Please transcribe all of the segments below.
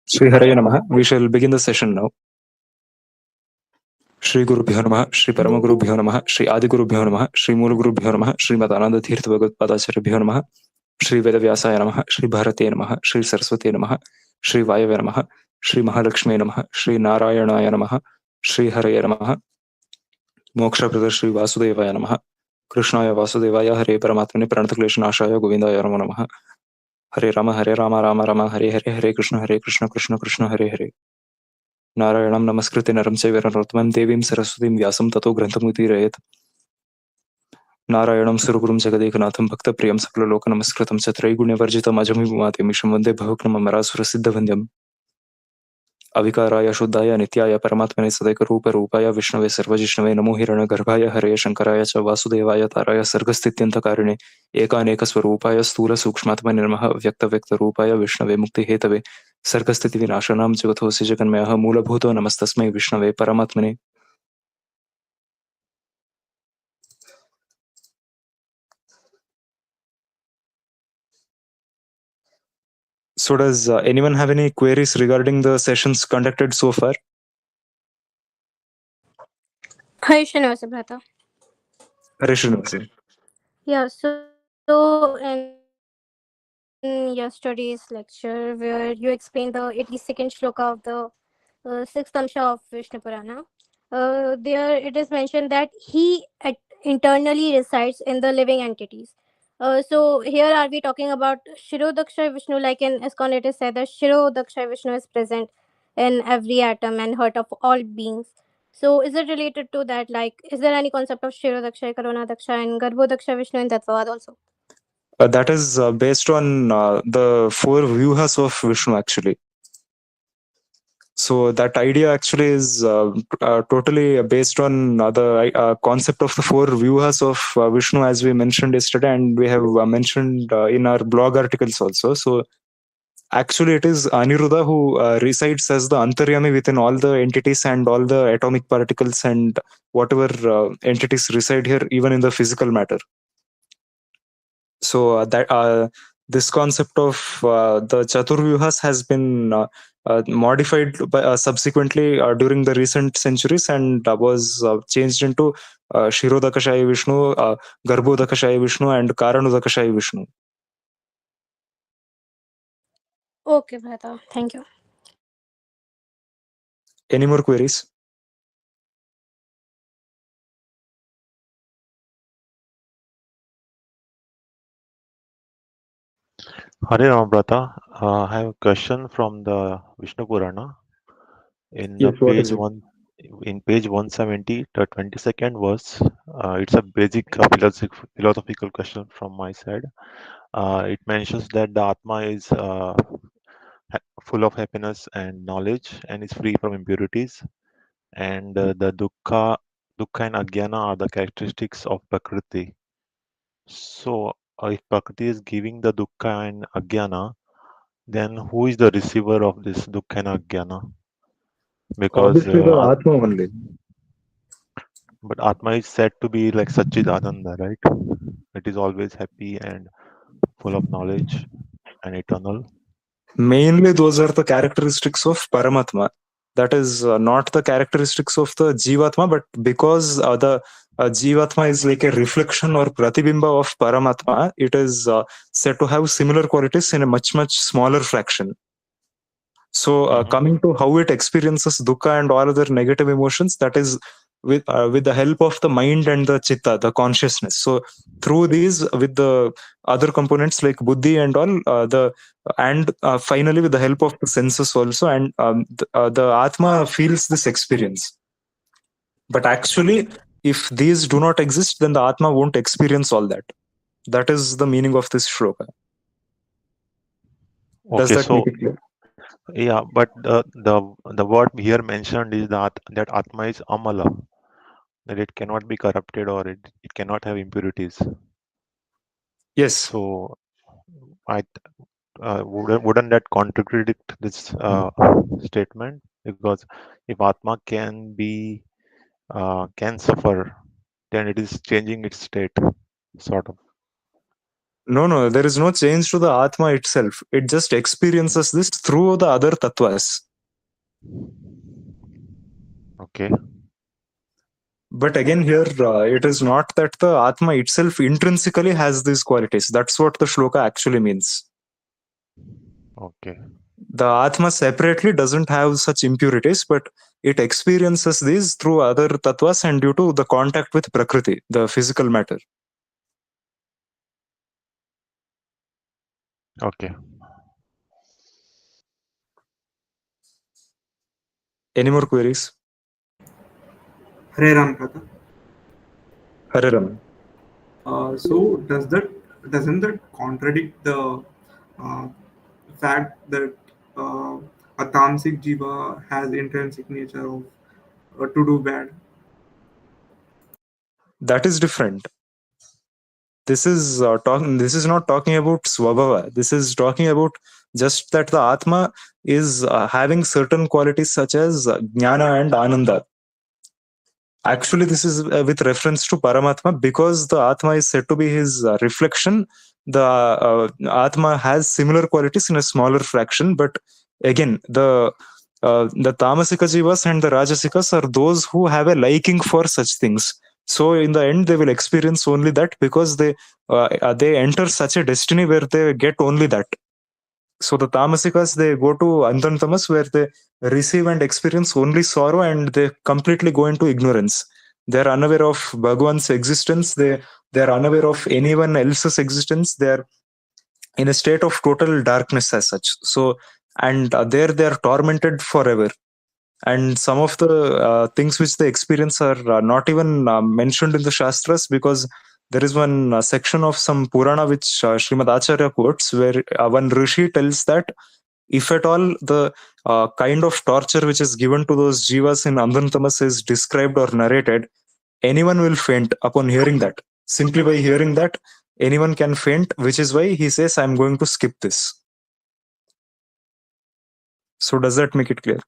Shri Haraya Namaha. We shall begin the session now. Shri Guru Bhyo Namaha, Shri Paramaguru Bhyo Namaha, Shri Adi Guru Bhyo Namaha, Shri Mula Guru Bhyo Namaha, Shri Madananda Tirtha Bhagavad Padacharya Bhyo Namaha, Shri Veda Vyasaya Namaha, Shri Bharate Namaha, Shri Saraswati Namaha, Shri Vayave Namaha, Shri Mahalakshmi Namaha, Shri Narayanaya Namaha, Shri Haraya Namaha, Moksha Prada Shri Vasudevaya Namaha, Krishnaya Vasudevaya Hare Paramatmane Pranatakleshanashaya Govindaya Namo Namaha, Hare Rama Rama Rama Hare Hare Hare Krishna Krishna Krishna Hare Hare. नारायणं नमस्कृत्य नरं चैव नरोत्तमं देवीं सरस्वतीं व्यासं ततो ग्रन्थमुदीरयेत् नारायणं सुरगुरुं जगदेकनाथं भक्तप्रियं सकललोकनमस्कृतं च त्रैगुण्यवर्जितम् अजमिमातिमिषं वन्दे भवघ्नमरासुरसिद्धवन्द्यम् अविकाराय शुद्धाय नित्याय परमात्मने सदैकरूपरूपाय विष्णवे सर्वजिष्णवे नमो हिरण्यगर्भाय हरे शङ्कराय च वासुदेवाय ताराय सर्गस्थित्यन्तकारिणे एकानेकस्वरूपाय स्थूलसूक्ष्मात्मने नमः व्यक्तव्यक्तरूपाय विष्णवे मुक्तिहेतवे सर्गस्थितिविनाशानां जगतोऽसि जगन्मयः मूलभूतो नमस्तस्मै विष्णवे परमात्मने. So does anyone have any queries regarding the sessions conducted so far? Hi, Srinivasa Bhrata. Hare Srinivasa. Yeah, so in yesterday's lecture, where you explained the 82nd shloka of the sixth Amsha of Vishnu Purana, there it is mentioned that internally resides in the living entities. So here are we talking about Shirodaksha Vishnu, like in ISKCON it is said that Shirodaksha Vishnu is present in every atom and heart of all beings. So is it related to that? Like, is there any concept of Shirodaksha, Karunadaksha, and Garbhodaksha Vishnu in Tattvavaada also? That is based on the four vyuhas of Vishnu actually. So that idea actually is totally based on the concept of the four vyuhas of Vishnu, as we mentioned yesterday, and we have mentioned in our blog articles also. So actually, it is Aniruddha who resides as the Antaryami within all the entities and all the atomic particles and whatever entities reside here, even in the physical matter. So that this concept of the Chaturvyuhas has been modified subsequently during the recent centuries and was changed into Shirodakashaya Vishnu, Garbhodakashaya Vishnu, and Karanudakashaya Vishnu. Okay, Bhrata. Thank you. Any more queries? Hare Rama Brata, I have a question from the Vishnu Purana. In the Yes, what page is it? in page 170, the 22nd verse, it's a basic philosophical question from my side. It mentions that the Atma is full of happiness and knowledge and is free from impurities, and the dukkha and ajnana are the characteristics of Prakriti. So, if Prakriti is giving the dukkha and ajnana, then who is the receiver of this dukkha and ajnana? Because Obviously, the Atma only. but Atma is said to be like Satchidananda, right? It is always happy and full of knowledge and eternal. Mainly, those are the characteristics of Paramatma. That is not the characteristics of the Jivatma, but because the Jivatma is like a reflection or Pratibimba of Paramatma, it is said to have similar qualities in a much smaller fraction. So, coming to how it experiences dukkha and all other negative emotions, that is with the help of the mind and the chitta, the consciousness. So, through these, with the other components like buddhi and all, finally with the help of the senses also, and the atma feels this experience. But actually, if these do not exist, then the atma won't experience all that. That is the meaning of this shloka. Does Okay, that make so it clear? yeah, but the word here mentioned is that Atma is Amala, that it cannot be corrupted or it cannot have impurities. Yes. So I wouldn't that contradict this statement? Because if Atma can suffer, then it is changing its state, sort of. No, there is no change to the Atma itself. It just experiences this through the other tattvas. Okay. But again, here it is not that the Atma itself intrinsically has these qualities. That's what the shloka actually means. Okay. The Atma separately doesn't have such impurities, but it experiences these through other tattvas and due to the contact with Prakriti, the physical matter. Okay. Any more queries? Hare Ram Kata. Hare Ram. So doesn't that contradict the uh, fact that uh, a tamasic jiva has intrinsic nature of to do bad? That is different. This is not talking about swabhava. This is talking about just that the Atma is having certain qualities such as jnana and ananda. Actually, this is with reference to Paramatma because the Atma is said to be his reflection. The Atma has similar qualities in a smaller fraction, but again, the Tamasika Jivas and the Rajasikas are those who have a liking for such things. So in the end, they will experience only that because they enter such a destiny where they get only that. So the Tamasikas, they go to Antantamas where they receive and experience only sorrow and they completely go into ignorance. They're unaware of Bhagwan's existence. They're unaware of anyone else's existence. They're in a state of total darkness as such. So, and there they're tormented forever. And some of the things which they experience are not even mentioned in the Shastras because there is one section of some Purana which Srimad Acharya quotes where one Rishi tells that if at all the kind of torture which is given to those jivas in Andantamas is described or narrated, anyone will faint upon hearing that. Simply by hearing that, anyone can faint, which is why he says, I'm going to skip this. So, does that make it clear?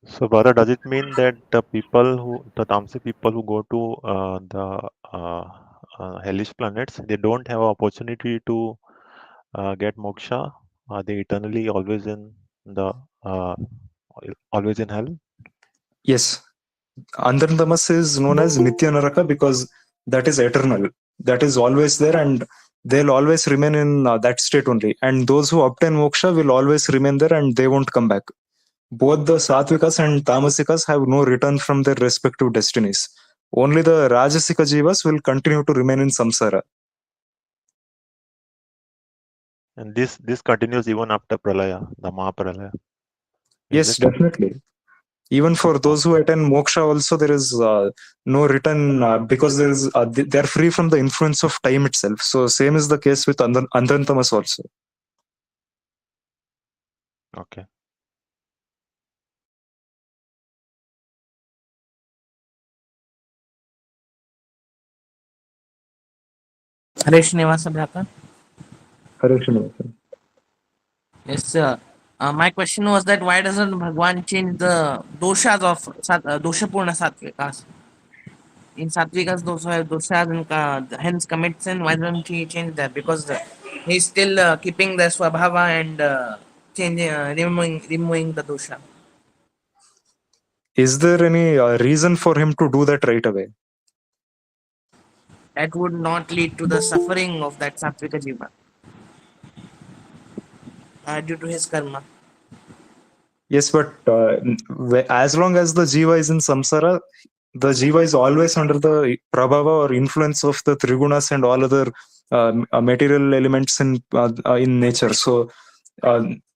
So, brother, does it mean that the Tamasic people who go to the hellish planets, they don't have opportunity to get moksha? Are they eternally uh, always in hell? Yes. Andantamas is known as Nitya Naraka because that is eternal. That is always there and they'll always remain in that state only. And those who obtain moksha will always remain there and they won't come back. Both the Satvikas and Tamasikas have no return from their respective destinies. Only the Rajasika Jivas will continue to remain in samsara. And this continues even after Pralaya, the Mahapralaya. Yes, definitely. Even for those who attain moksha, also there is no return because there is they are free from the influence of time itself. So same is the case with Andantamas also. Okay. Hare Srinivasa Bhrata. Hare Srinivasa. Yes, sir. My question was that why doesn't Bhagwan change the doshas of doshapurna satvikas? In satvikas, those who have doshas and hence commit sin, why don't he change that? Because he's still keeping the swabhava and changing, removing the dosha. Is there any reason for him to do that right away? That would not lead to the suffering of that satvika jiva due to his karma. Yes, but as long as the jiva is in samsara, the jiva is always under the prabhava or influence of the trigunas and all other material elements in nature. So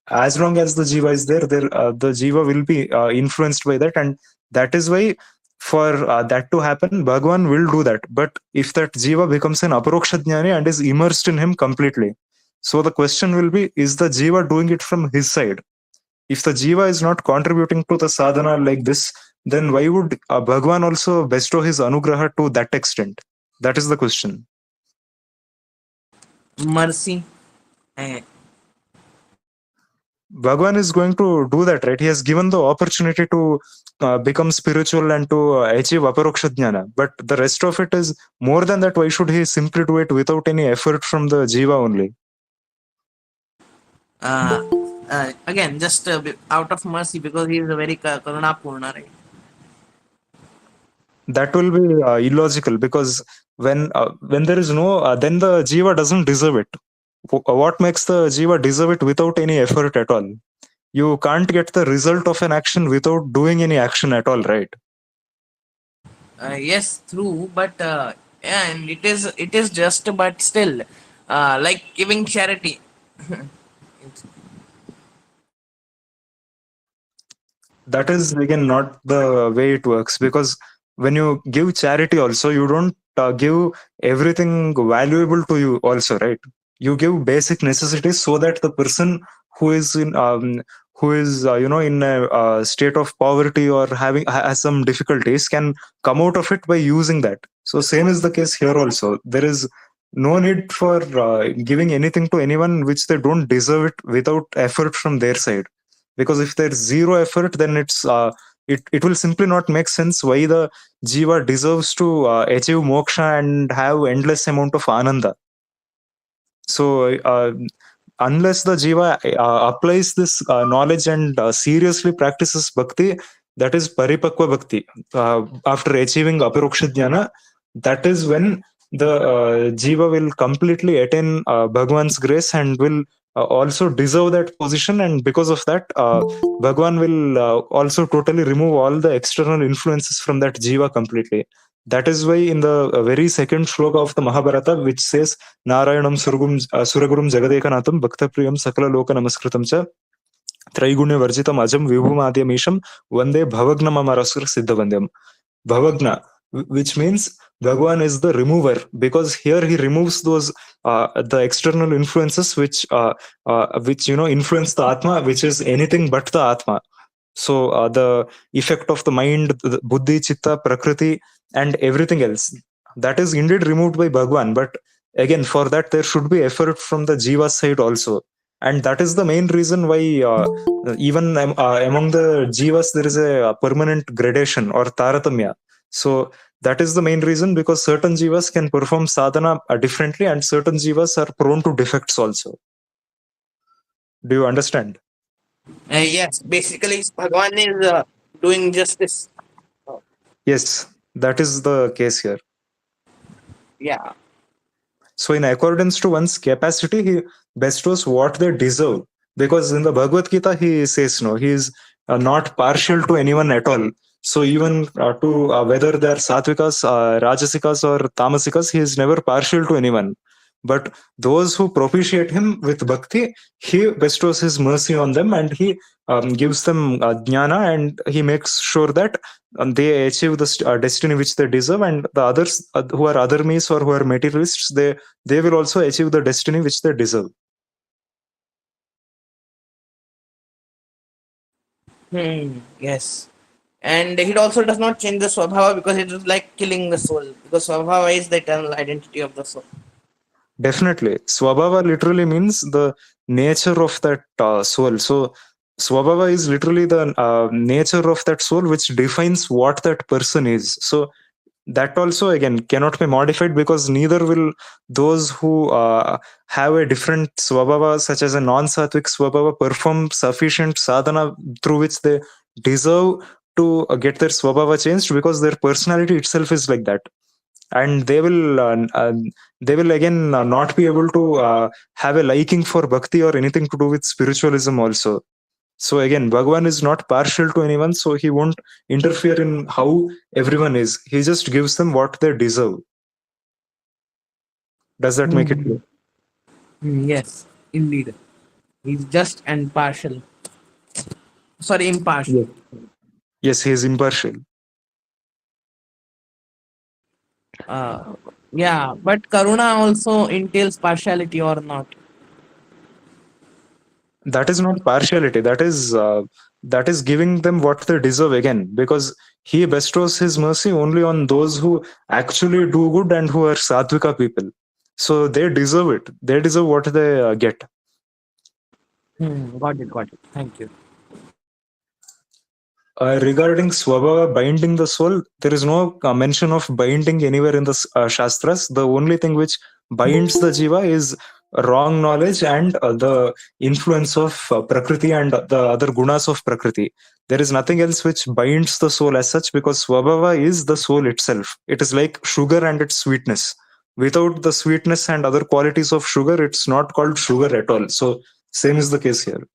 as long as the jiva is there, the jiva will be influenced by that, and that is why for that to happen, Bhagwan will do that. But if that jiva becomes an aparoksha jnani and is immersed in him completely, so the question will be: is the jiva doing it from his side? If the jiva is not contributing to the sadhana like this, then why would Bhagwan also bestow his anugraha to that extent? That is the question. Mercy. Bhagwan is going to do that, right? He has given the opportunity to become spiritual and to achieve aparoksha jnana. But the rest of it is more than that. Why should he simply do it without any effort from the jiva only? Again, just out of mercy, because he is a very karuna purna, right? That will be illogical, because when there is no, then the jiva doesn't deserve it. What makes the jiva deserve it without any effort at all? You can't get the result of an action without doing any action at all, right? Yes, true, but yeah, and it is just, but still, like giving charity. That is again not the way it works, because when you give charity also, you don't give everything valuable to you also, right? You give basic necessities so that the person who is in in a state of poverty or has some difficulties can come out of it by using that. So same is the case here also. There is no need for giving anything to anyone which they don't deserve it without effort from their side. Because if there's zero effort, then it will simply not make sense why the jiva deserves to achieve moksha and have endless amount of ananda. So unless the jiva applies this knowledge and seriously practices bhakti, that is paripakva bhakti, after achieving aparoksha jnana, that is when the jiva will completely attain Bhagwan's grace and will also deserve that position. And because of that, Bhagwan will also totally remove all the external influences from that jiva completely. That is why in the very second shloka of the Mahabharata, which says Narayanam Suragurum Jagadekanatham Bhaktapriyam Sakala Loka Namaskritam Cha Traigunya Varjitam Ajam Vibhumadhyamisham Vande Bhavagnamamarasur Siddhavandyam. Bhavagna, which means Bhagwan is the remover, because here he removes those the external influences which influence the Atma, which is anything but the Atma. So the effect of the mind, the buddhi, chitta, prakriti, and everything else, that is indeed removed by Bhagwan. But again, for that there should be effort from the jiva side also, and that is the main reason why even among the jivas there is a permanent gradation or taratamya. So that is the main reason, because certain jivas can perform sadhana differently, and certain jivas are prone to defects also. Do you understand? Yes, basically, Bhagwan is doing justice. Yes, that is the case here. Yeah. So, in accordance to one's capacity, he bestows what they deserve. Because in the Bhagavad Gita, he says no, he is not partial to anyone at all. So, even to whether they are sattvikas, rajasikas, or tamasikas, he is never partial to anyone. But those who propitiate him with bhakti, he bestows his mercy on them, and he gives them jnana, and he makes sure that they achieve the destiny which they deserve. And the others who are other me's or who are materialists, they will also achieve the destiny which they deserve. Yes. And it also does not change the Swabhava, because it is like killing the soul. Because Swabhava is the eternal identity of the soul. Definitely. Swabhava literally means the nature of that soul. So, Swabhava is literally the nature of that soul which defines what that person is. So, that also again cannot be modified, because neither will those who have a different swabhava, such as a non-sattvic swabhava, perform sufficient sadhana through which they deserve to get their swabhava changed, because their personality itself is like that. And they will again not be able to have a liking for bhakti or anything to do with spiritualism also. So again, Bhagwan is not partial to anyone, so he won't interfere in how everyone is. He just gives them what they deserve. Does that make it clear? Yes, indeed. He's just and partial. Sorry, impartial. Yes. Yes, he is impartial. Yeah, but Karuna also entails partiality or not? That is not partiality. That is giving them what they deserve again, because he bestows his mercy only on those who actually do good and who are sattvika people. So they deserve it. They deserve what they get. Got it. Got it. Thank you. Regarding Swabhava binding the soul, there is no mention of binding anywhere in the Shastras. The only thing which binds the Jiva is wrong knowledge and the influence of Prakriti and the other gunas of Prakriti. There is nothing else which binds the soul as such, because Swabhava is the soul itself. It is like sugar and its sweetness. Without the sweetness and other qualities of sugar, it's not called sugar at all. So, same is the case here.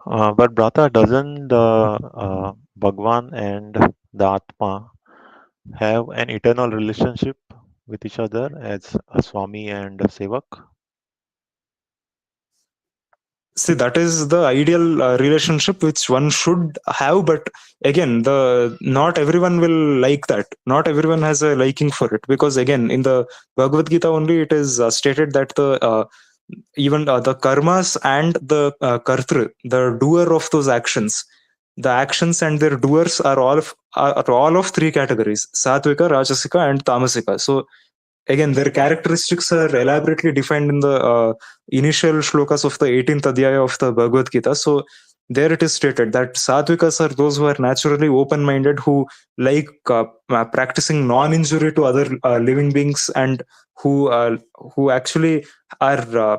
But Brata, doesn't the Bhagwan and the Atma have an eternal relationship with each other as a Swami and a Sevak? See, that is the ideal relationship which one should have, but again, the not everyone will like that. Not everyone has a liking for it, because again, in the Bhagavad Gita only, it is stated that the even the karmas and the kartru, the doer of those actions, the actions and their doers are all of three categories: satvika, rajasika, and tamasika. So again, their characteristics are elaborately defined in the initial shlokas of the 18th adhyaya of the Bhagavad Gita. So there it is stated that Satvikas are those who are naturally open-minded, who like practicing non-injury to other living beings, and who actually are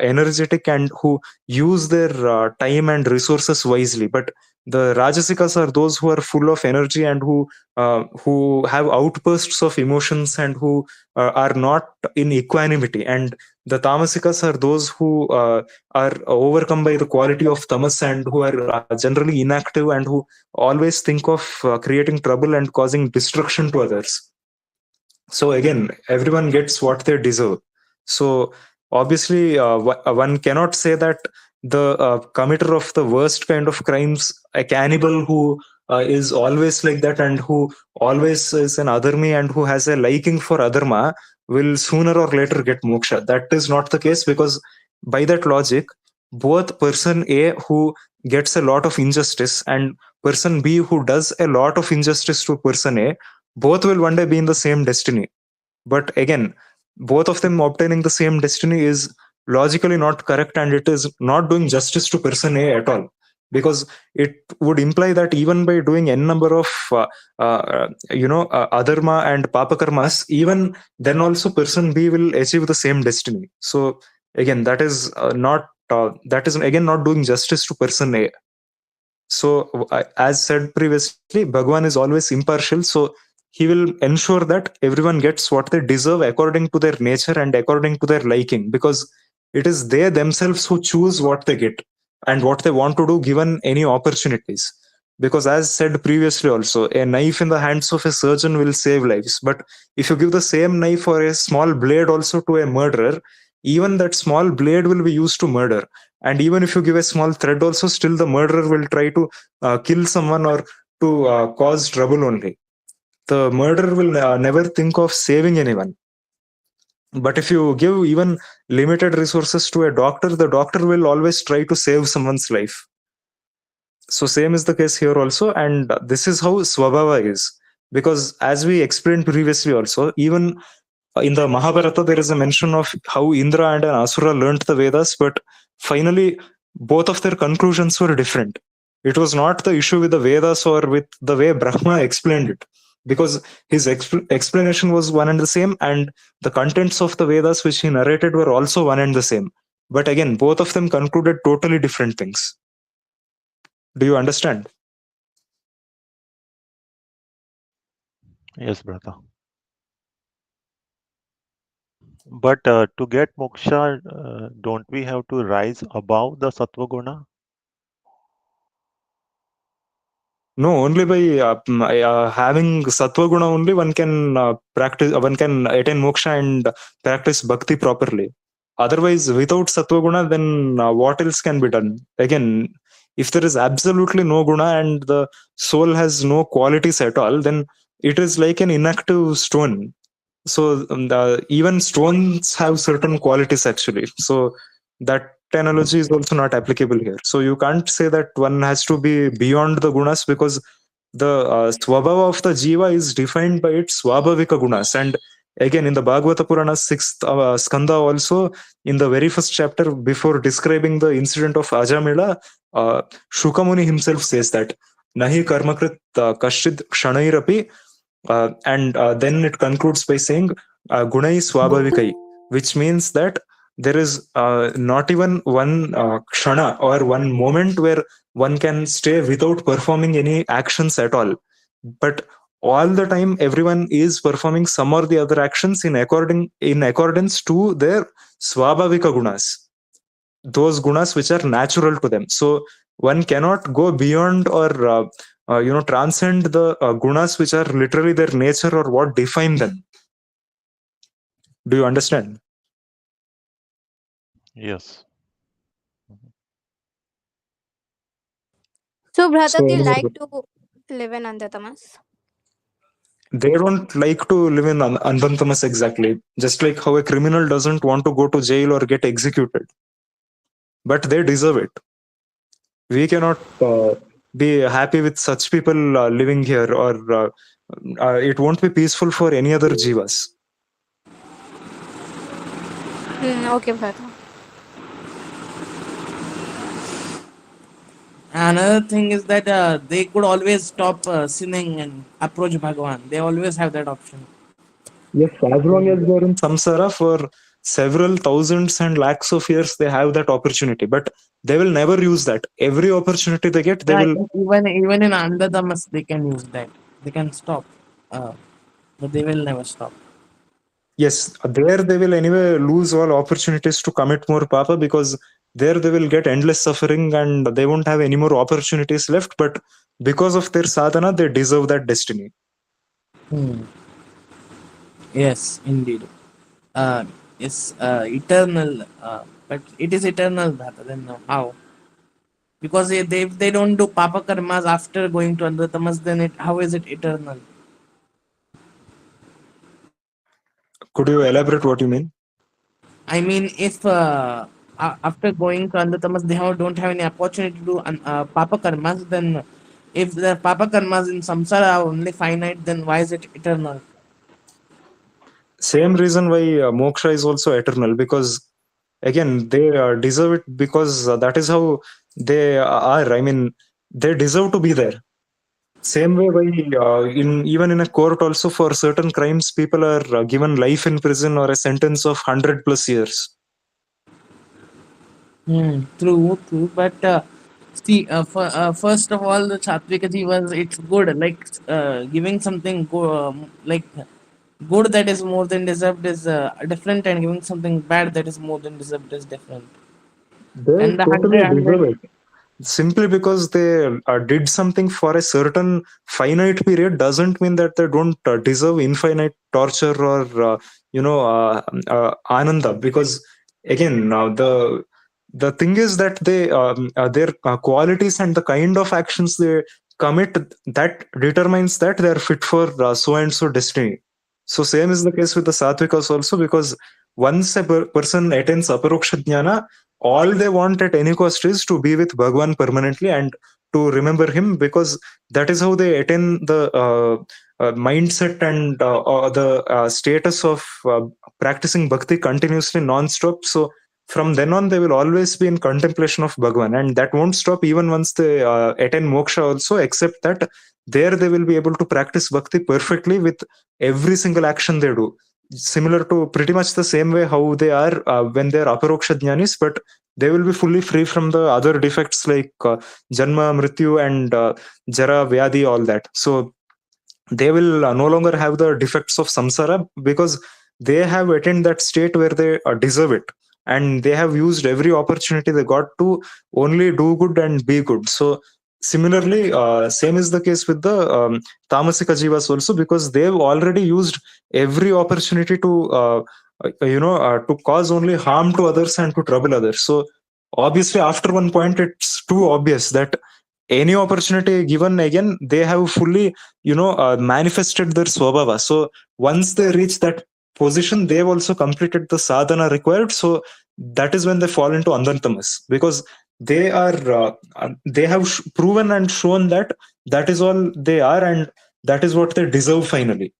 energetic, and who use their time and resources wisely. But the Rajasikas are those who are full of energy, and who have outbursts of emotions, and who are not in equanimity. And the Tamasikas are those who are overcome by the quality of tamas, and who are generally inactive, and who always think of creating trouble and causing destruction to others. So again, everyone gets what they deserve. So obviously, one cannot say that the committer of the worst kind of crimes, a cannibal who is always like that, and who always is an adharmi, and who has a liking for adharma, will sooner or later get moksha. That is not the case, because by that logic, both person A who gets a lot of injustice and person B who does a lot of injustice to person A, both will one day be in the same destiny. But again, both of them obtaining the same destiny is logically not correct, and it is not doing justice to person A at all, because it would imply that even by doing n number of adharma and papakarmas, even then also person B will achieve the same destiny. So again, that is not doing justice to person A. So as said previously, Bhagwan is always impartial. So he will ensure that everyone gets what they deserve according to their nature and according to their liking, because it is they themselves who choose what they get and what they want to do given any opportunities. Because as said previously also, a knife in the hands of a surgeon will save lives, but if you give the same knife or a small blade also to a murderer, even that small blade will be used to murder. And even if you give a small thread also, still the murderer will try to kill someone or to cause trouble only. The murderer will never think of saving anyone. But if you give even limited resources to a doctor, the doctor will always try to save someone's life. So same is the case here also, and this is how Swabhava is. Because as we explained previously also, even in the Mahabharata, there is a mention of how Indra and an Asura learnt the Vedas, but finally, both of their conclusions were different. It was not the issue with the Vedas or with the way Brahma explained it, because his explanation was one and the same, and the contents of the Vedas which he narrated were also one and the same. But again, both of them concluded totally different things. Do you understand? Yes, Brata. But to get moksha, don't we have to rise above the sattva guna? No, only by having sattva guna only one can practice. One can attain moksha and practice bhakti properly. Otherwise, without sattva guna, then what else can be done? Again, if there is absolutely no guna and the soul has no qualities at all, then it is like an inactive stone. So even stones have certain qualities actually. So that analogy is also not applicable here. So you can't say that one has to be beyond the gunas, because the swabhava of the jiva is defined by its swabhavika gunas, and Again, in the Bhagavata Purana 6th skanda also, in the very first chapter, before describing the incident of Ajamila, Shukamuni himself says that Nahi karmakrit kashid kshanayrapi, and then it concludes by saying Gunai Swabhavikai, which means that there is not even one kshana or one moment where one can stay without performing any actions at all. But all the time, everyone is performing some or the other actions in accordance to their swabhavika gunas, those gunas which are natural to them. So one cannot go beyond or transcend the gunas which are literally their nature or what define them. Do you understand? Yes. So Bhratati So like to live in Andhatamas. they don't like to live in Andhantamas exactly, just like how a criminal doesn't want to go to jail or get executed, but they deserve it. We cannot be happy with such people living here, or it won't be peaceful for any other jivas. Okay, Bhrata. Another thing is that they could always stop sinning and approach Bhagwan. They always have that option. Yes, as long as they're in samsara for several thousands and lakhs of years, they have that opportunity. But they will never use that. Every opportunity they get, they Yeah, will. even in Andhatamas, they can use that. They can stop, but they will never stop. Yes, there they will anyway lose all opportunities to commit more papa, because there they will get endless suffering and they won't have any more opportunities left. But because of their sadhana, they deserve that destiny. Hmm. Yes, indeed. It's eternal, but it is eternal rather than how. Because if they don't do papa karmas after going to Andhatamas, then how is it eternal? Could you elaborate what you mean? I mean, if after going to Andhatamas don't have any opportunity to do papa karmas, then if the papa karmas in samsara are only finite, then why is it eternal? Same reason why moksha is also eternal, because again they deserve it, because that is how they are. I mean, they deserve to be there. Same way why in even in a court also, for certain crimes people are given life in prison or a sentence of 100 plus years. True. But see, first of all, the Chatvika Jivas, it's good. Like giving something like good that is more than deserved is different, and giving something bad that is more than deserved is different. They And the totally deserve 100, it. Simply because they did something for a certain finite period doesn't mean that they don't deserve infinite torture or ananda. Because again, the thing is that they their qualities and the kind of actions they commit, that determines that they are fit for so and so destiny. So same is the case with the Satvikas also, because once a person attains aparoksha jnana, all they want at any cost is to be with Bhagwan permanently and to remember him, because that is how they attain the mindset and the status of practicing bhakti continuously non-stop. So from then on, they will always be in contemplation of Bhagwan, and that won't stop even once they attain moksha also, except that there they will be able to practice bhakti perfectly with every single action they do, similar to pretty much the same way how they are when they are aparoksha jnanis, but they will be fully free from the other defects like janma, mrityu, and jara, vyadi, all that. So they will no longer have the defects of samsara, because they have attained that state where they deserve it, and they have used every opportunity they got to only do good and be good. So similarly, same is the case with the tamasika jivas also, because they've already used every opportunity to cause only harm to others and to trouble others. So obviously after one point it's too obvious that any opportunity given, again they have fully manifested their swabhava. So once they reach that position, they've also completed the sadhana required. So that is when they fall into andantamas, because they have proven and shown that that is all they are, and that is what they deserve finally.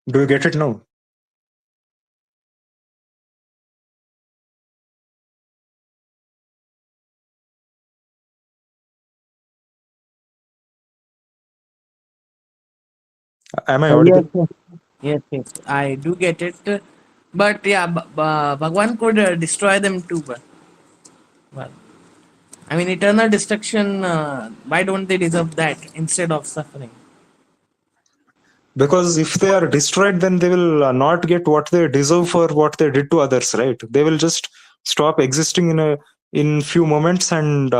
Do you get it now? Am I Yes, audible? yes, yes, yes. I do get it. But yeah, Bhagwan could destroy them too. But well, I mean, eternal destruction. Why don't they deserve that instead of suffering? Because if they are destroyed, then they will not get what they deserve for what they did to others, right? They will just stop existing in few moments, and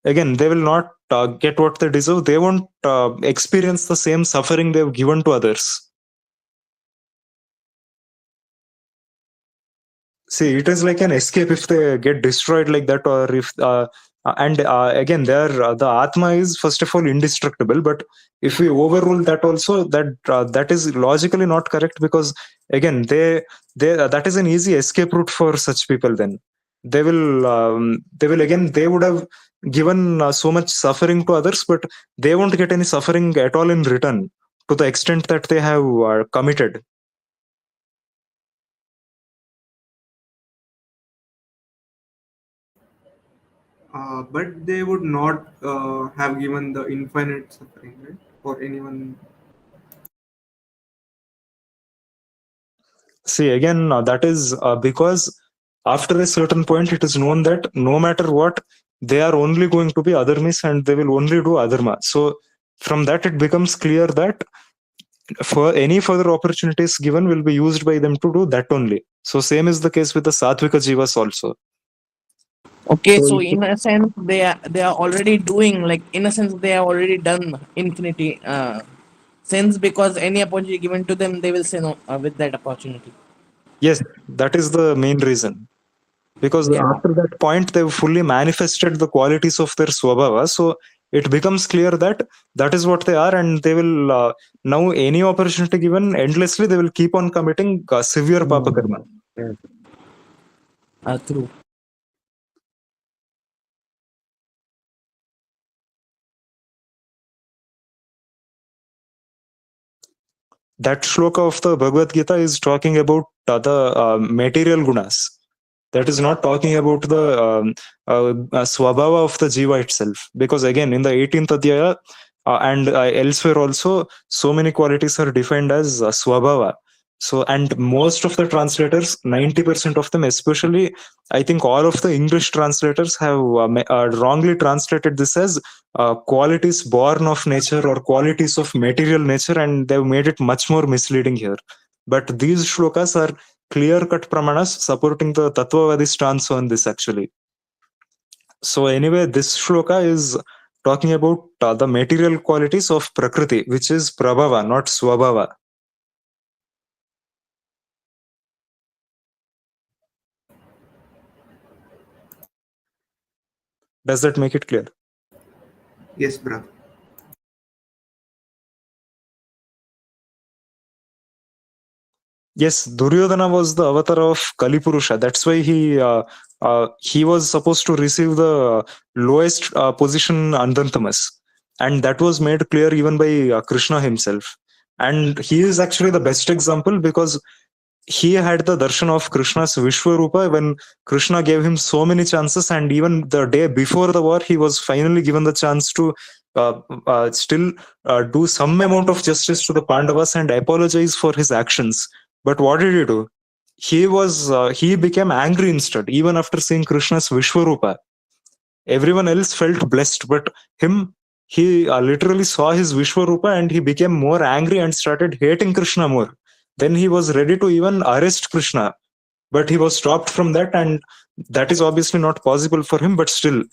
again they will not get what they deserve. They won't experience the same suffering they've given to others. See, it is like an escape if they get destroyed like that, or if and again, there the Atma is first of all indestructible. But if we overrule that also, that is logically not correct, because again, they that is an easy escape route for such people. Then they will again, they would have given so much suffering to others, but they won't get any suffering at all in return to the extent that they have committed. But they would not have given the infinite suffering, right? For anyone. See, again, that is because after a certain point, it is known that no matter what, they are only going to be adharmis and they will only do adharma. So, from that, it becomes clear that for any further opportunities given will be used by them to do that only. So, same is the case with the Satvika Jivas also. Okay, So, so in a sense, they are already doing, like, in a sense they have already done infinity sins, because any opportunity given to them, they will say no with that opportunity. yes, that is the main reason. Because Yeah. after that point, they've fully manifested the qualities of their swabhava. So it becomes clear that that is what they are, and they will now, any opportunity given endlessly, they will keep on committing severe papa karma. Yes. True. That shloka of the Bhagavad Gita is talking about the material gunas. That is not talking about the swabhava of the jiva itself. Because again, in the 18th adhyaya and elsewhere also, so many qualities are defined as swabhava. So, and most of the translators, 90% of them, especially, I think all of the English translators have wrongly translated this as qualities born of nature or qualities of material nature, and they've made it much more misleading here. But these shlokas are clear-cut pramanas supporting the Tattvavaadi stance on this, actually. So anyway, this shloka is talking about the material qualities of Prakriti, which is Prabhava, not Swabhava. Does that make it clear? Yes, brother. Yes, Duryodhana was the avatar of Kalipurusha. That's why he was supposed to receive the lowest position Andantamas, and that was made clear even by Krishna himself. And he is actually the best example, because he had the darshan of Krishna's Vishwarupa when Krishna gave him so many chances, and even the day before the war, he was finally given the chance to still do some amount of justice to the Pandavas and apologize for his actions. But what did he do? He became angry instead, even after seeing Krishna's Vishwarupa. Everyone else felt blessed, but he literally saw his Vishwarupa and he became more angry and started hating Krishna more. Then he was ready to even arrest Krishna, but he was stopped from that, and that is obviously not possible for him. But still,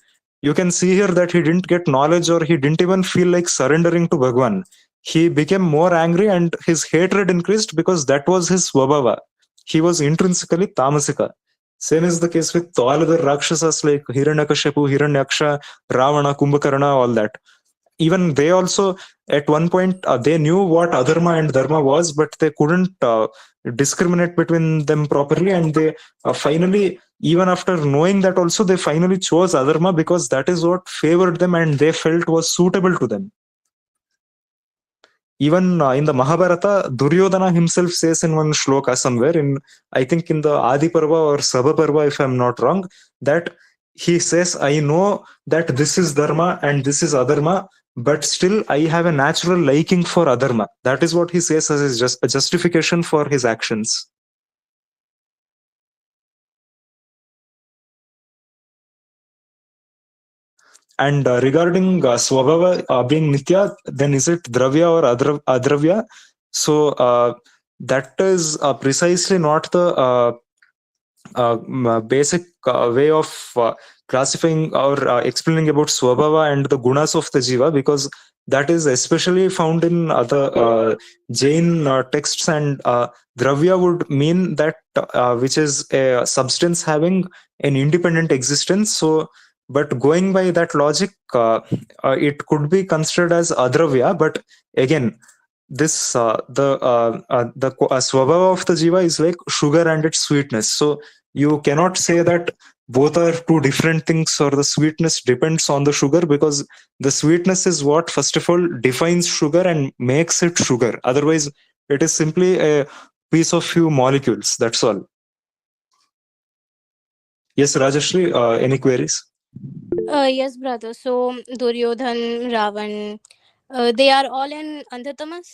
you can see here that he didn't get knowledge, or he didn't even feel like surrendering to Bhagwan. He became more angry and his hatred increased, because that was his swabhava. He was intrinsically tamasika. Same is the case with all other Rakshasas like Hiranyakashipu, Hiranyaksha, Ravana, Kumbhakarna, all that. Even they also, at one point, they knew what adharma and dharma was, but they couldn't discriminate between them properly. And they finally, even after knowing that also, they finally chose adharma, because that is what favored them and they felt was suitable to them. even in the Mahabharata, Duryodhana himself says in one shloka somewhere, in I think in the Adi Parva or Sabha Parva, if I'm not wrong, that he says, I know that this is dharma and this is adharma, but still I have a natural liking for adharma. That is what he says as his a justification for his actions. And regarding Swabhava being Nitya, then is it Dravya or Adravya? So that is precisely not the basic way of classifying or explaining about Swabhava and the gunas of the Jiva, because that is especially found in other Jain texts, and Dravya would mean that which is a substance having an independent existence. So, but going by that logic, it could be considered as Adravya, but again, this the swabhava of the jiva is like sugar and its sweetness. So you cannot say that both are two different things, or the sweetness depends on the sugar, because the sweetness is what first of all defines sugar and makes it sugar. Otherwise it is simply a piece of few molecules, that's all. Yes, Rajashri, any queries? Yes, brother. So Duryodhan, Ravan, they are all in Andhatamas?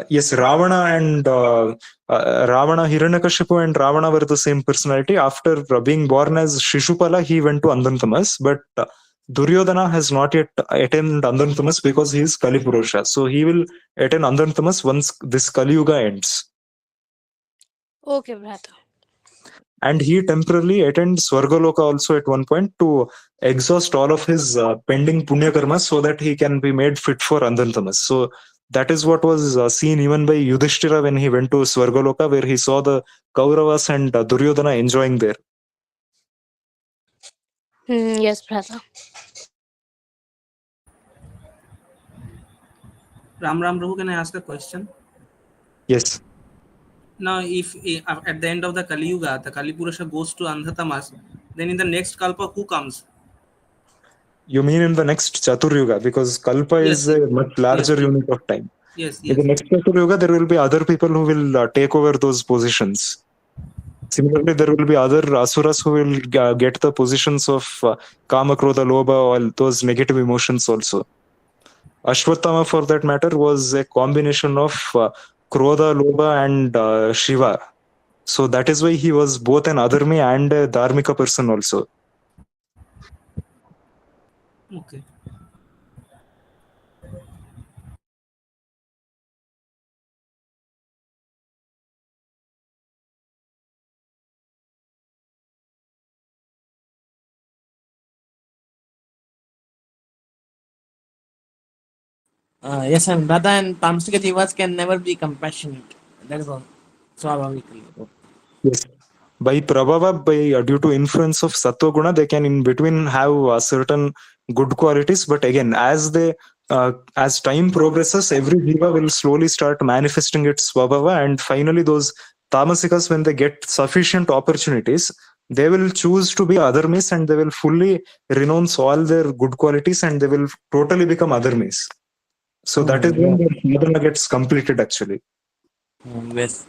Yes, Ravana and Ravana, Hiranyakashipu and Ravana were the same personality. After being born as Shishupala, he went to Andantamas, but Duryodhana has not yet attained Andantamas because he is Kalipurusha. So he will attain Andantamas once this Kali Yuga ends. Okay, brother. And he temporarily attained Swargaloka also at one point to exhaust all of his pending Punya karmas so that he can be made fit for Andantamas. So that is what was seen even by Yudhishthira when he went to Swargaloka, where he saw the Kauravas and Duryodhana enjoying there. Yes, brother. Ram Prabhu, can I ask a question? Yes. Now, if at the end of the Kali Yuga, the Kali Purusha goes to Andhatamas, then in the next Kalpa, who comes? You mean in the next Chaturyuga, because Kalpa is Yes, a much larger yes, unit of time. yes, In the yes. next Chaturyuga, there will be other people who will take over those positions. Similarly, there will be other asuras who will get the positions of Kama, Krodha, Lobha, all those negative emotions also. Ashwatthama, for that matter, was a combination of Krodha, Lobha, and Shiva. So that is why he was both an Adharmi and a Dharmika person also. Okay. Yes, and Radha and Tamsika Jivas can never be compassionate. That is all. Swabhavically. Yes. By Prabhava, by due to influence of Sattva Guna, they can in between have certain good qualities. But again, as time progresses, every jiva will slowly start manifesting its Swabhava, and finally those Tamasikas, when they get sufficient opportunities, they will choose to be Adharmis, and they will fully renounce all their good qualities, and they will totally become Adharmis. So that is when the sadhana gets completed actually. Yes.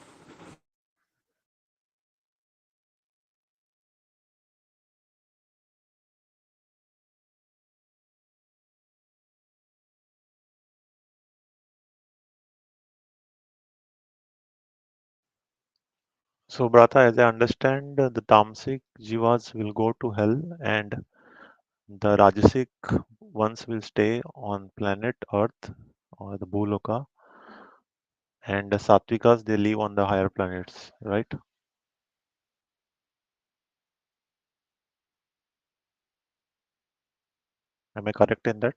So, Brata, as I understand, the Tamasic Jivas will go to hell and the Rajasic ones will stay on planet Earth or the Bhuloka, and the Sattvikas they live on the higher planets, right? Am I correct in that?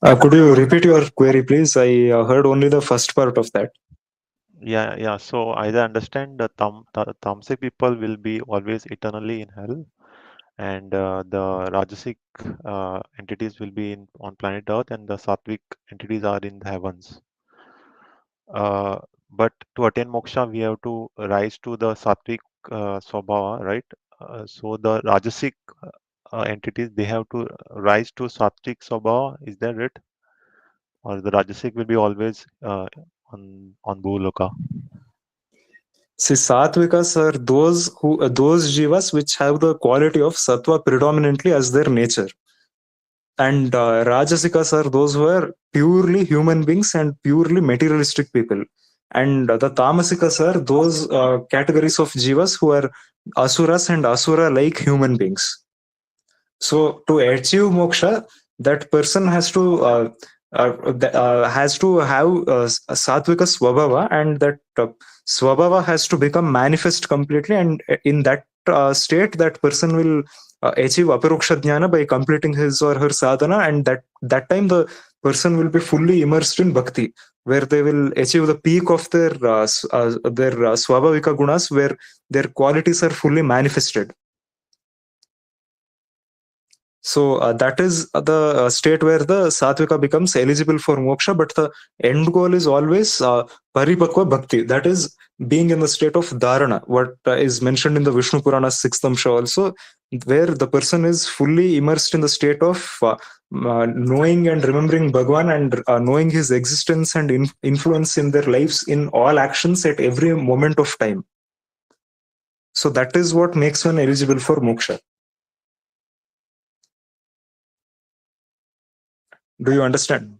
Could you repeat your query, please? I heard only the first part of that. Yeah. So as I understand, the tamasic people will be always eternally in hell, and the rajasic entities will be on planet Earth, and the sattvic entities are in the heavens. But to attain moksha, we have to rise to the sattvic swabhava, right? So the rajasic entities, they have to rise to sattvic swabhava. Is that it? Or the rajasic will be always on Bhuloka? See, Satvikas are those jivas which have the quality of sattva predominantly as their nature, and Rajasikas are those who are purely human beings and purely materialistic people, and the Tamasikas are those categories of jivas who are asuras and asura-like human beings. So to achieve moksha, that person has to have a satvika swabhava, and that swabhava has to become manifest completely, and in that state, that person will achieve aparoksha jnana by completing his or her sadhana, and that time the person will be fully immersed in bhakti, where they will achieve the peak of their swabhavika gunas, where their qualities are fully manifested. So that is the state where the satvika becomes eligible for moksha, but the end goal is always paripakva bhakti. That is being in the state of dharana, what is mentioned in the Vishnu Purana sixth amsha also, where the person is fully immersed in the state of knowing and remembering Bhagwan, and knowing his existence and influence in their lives in all actions at every moment of time. So that is what makes one eligible for moksha. Do you understand?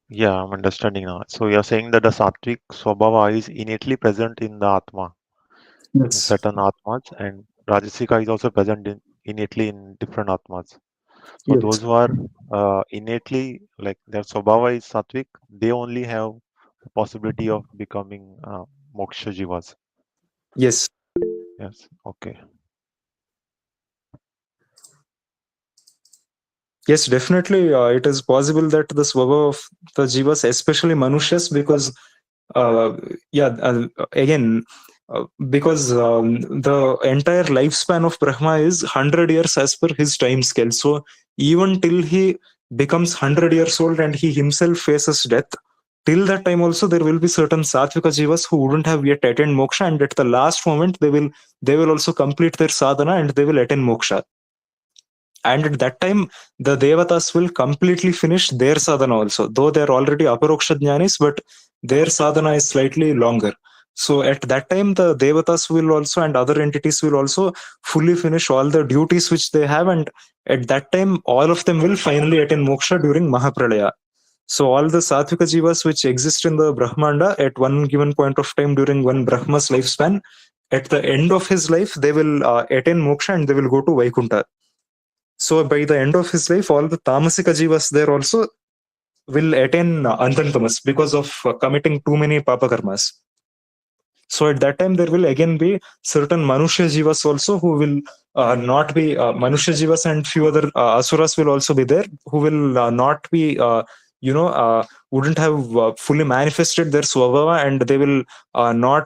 Yeah, I'm understanding now. So you're saying that the sattvic swabhava is innately present in the atma, in Yes. certain atmas, and rajasika is also present innately in different atmas. So Yes. those who are innately, like their swabhava is sattvic, they only have the possibility of becoming moksha jivas. Yes. Yes. Okay. Yes, definitely. It is possible that the swabha of the jivas, especially manushas, because uh, yeah, again, because the entire lifespan of Brahma is 100 years as per his time scale. So even till he becomes 100 years old and he himself faces death, till that time also there will be certain satvika jivas who wouldn't have yet attained moksha, and at the last moment they will also complete their sadhana and they will attain moksha. And at that time, the devatas will completely finish their sadhana also, though they are already aparoksha jnanis, but their sadhana is slightly longer. So at that time, the devatas will also, and other entities will also fully finish all the duties which they have, and at that time, all of them will finally attain moksha during Mahapralaya. So all the Satvika Jivas which exist in the Brahmanda at one given point of time during one Brahma's lifespan, at the end of his life, they will attain moksha and they will go to Vaikuntha. So by the end of his life, all the Tamasika Jivas there also will attain Antantamas because of committing too many Papa Karmas. So at that time, there will again be certain Manushya Jivas also who will not be Manushya Jivas, and few other Asuras will also be there who will not be, wouldn't have fully manifested their Swabhava, and they will not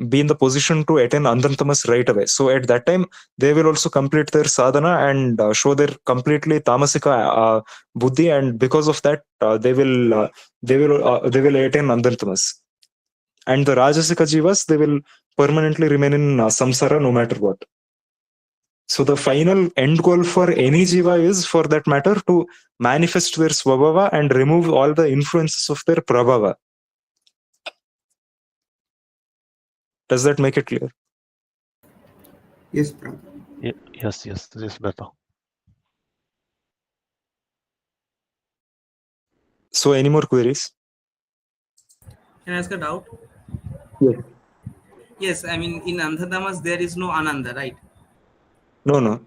be in the position to attain Antantamas right away. So at that time, they will also complete their sadhana and show their completely tamasika buddhi, and because of that, they will attain Antantamas. And the Rajasika Jivas, they will permanently remain in samsara no matter what. So the final end goal for any jiva is, for that matter, to manifest their swabhava and remove all the influences of their prabhava. Does that make it clear? Yes, brother. Yes, this is better. So any more queries? Can I ask a doubt? Yes. Yes, I mean in Andhadamas there is no Ananda, right? No.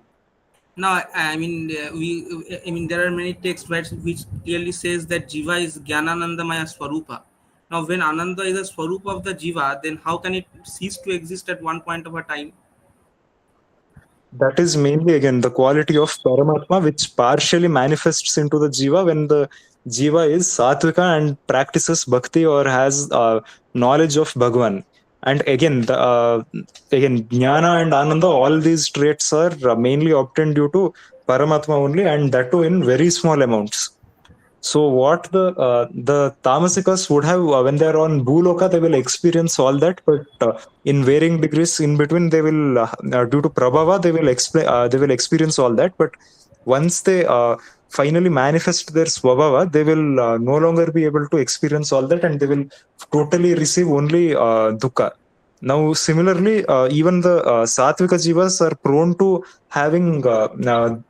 Now, I mean, there are many texts which clearly says that Jiva is Jnananandamaya Swarupa. Now, when Ananda is a Swarupa of the Jiva, then how can it cease to exist at one point of a time? That is mainly again the quality of Paramatma, which partially manifests into the Jiva when the Jiva is Satvika and practices bhakti or has knowledge of Bhagwan. And again, again Jnana and Ananda, all these traits are mainly obtained due to Paramatma only, and that too in very small amounts. So what the Tamasikas would have when they are on Bhuloka, they will experience all that, but in varying degrees in between, they will due to Prabhava, they will experience all that. But once they finally manifest their Swabhava, they will no longer be able to experience all that, and they will totally receive only Dukkha. Now, similarly, even the Satvika Jivas are prone to having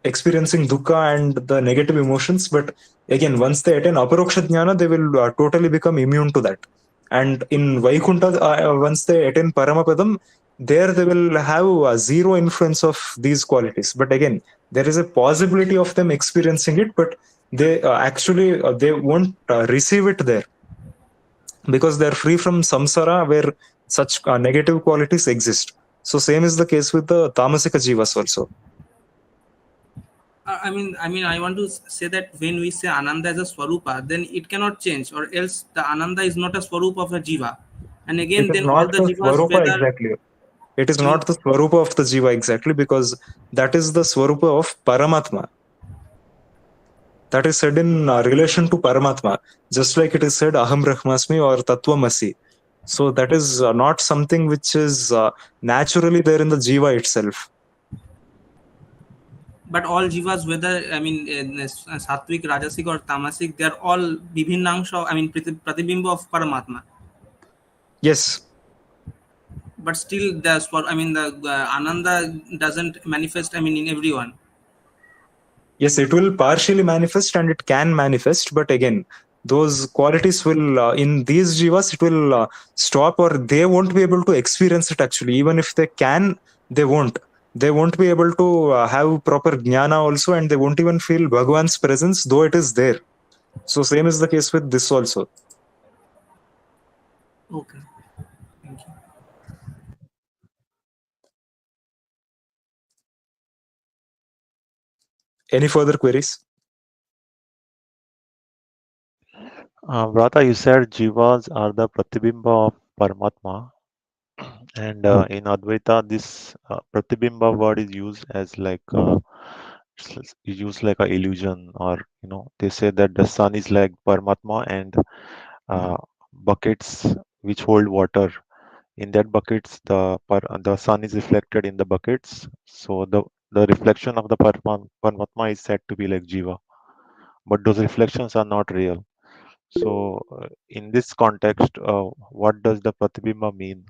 experiencing Dukkha and the negative emotions, but again, once they attain aparoksha jnana, they will totally become immune to that. And in Vaikuntha, once they attain Paramapadam, there they will have zero influence of these qualities. But again, there is a possibility of them experiencing it, but they actually they won't receive it there because they are free from samsara where such negative qualities exist. So same is the case with the tamasika jivas also. I want to say that when we say Ananda as a Swarupa, then it cannot change, or else the Ananda is not a Swarupa of a Jiva. And It again, is then all not the the Jivas, swarupa whether exactly. It is I mean, not the swarupa of the jiva exactly, because that is the swarupa of Paramatma. That is said in relation to Paramatma, just like it is said Aham Brahmasmi or Tattvamasi. So that is not something which is naturally there in the jiva itself. but all Jivas, whether Sattvic, Rajasic, or Tamasic, they are all Vibhinnangsha, Pratibimba of Paramatma. Yes, But still, the Ananda doesn't manifest, in everyone. yes, it will partially manifest and it can manifest, but again, those qualities will, in these jivas, it will stop, or they won't be able to experience it actually. Even if they can, they won't. They won't be able to have proper jnana also, and they won't even feel Bhagwan's presence, though it is there. So, same is the case with this also. Okay. Thank you. Any further queries? Vrata, you said jivas are the pratibimba of Paramatma, and in Advaita, this pratibimba word is used as like is used like a illusion, or they say that the sun is like Paramatma, and uh, buckets which hold water. In that buckets, the sun is reflected in the buckets, so the reflection of the Paramatma is said to be like jiva, but those reflections are not real. So, in this context, what does the Pratibimba mean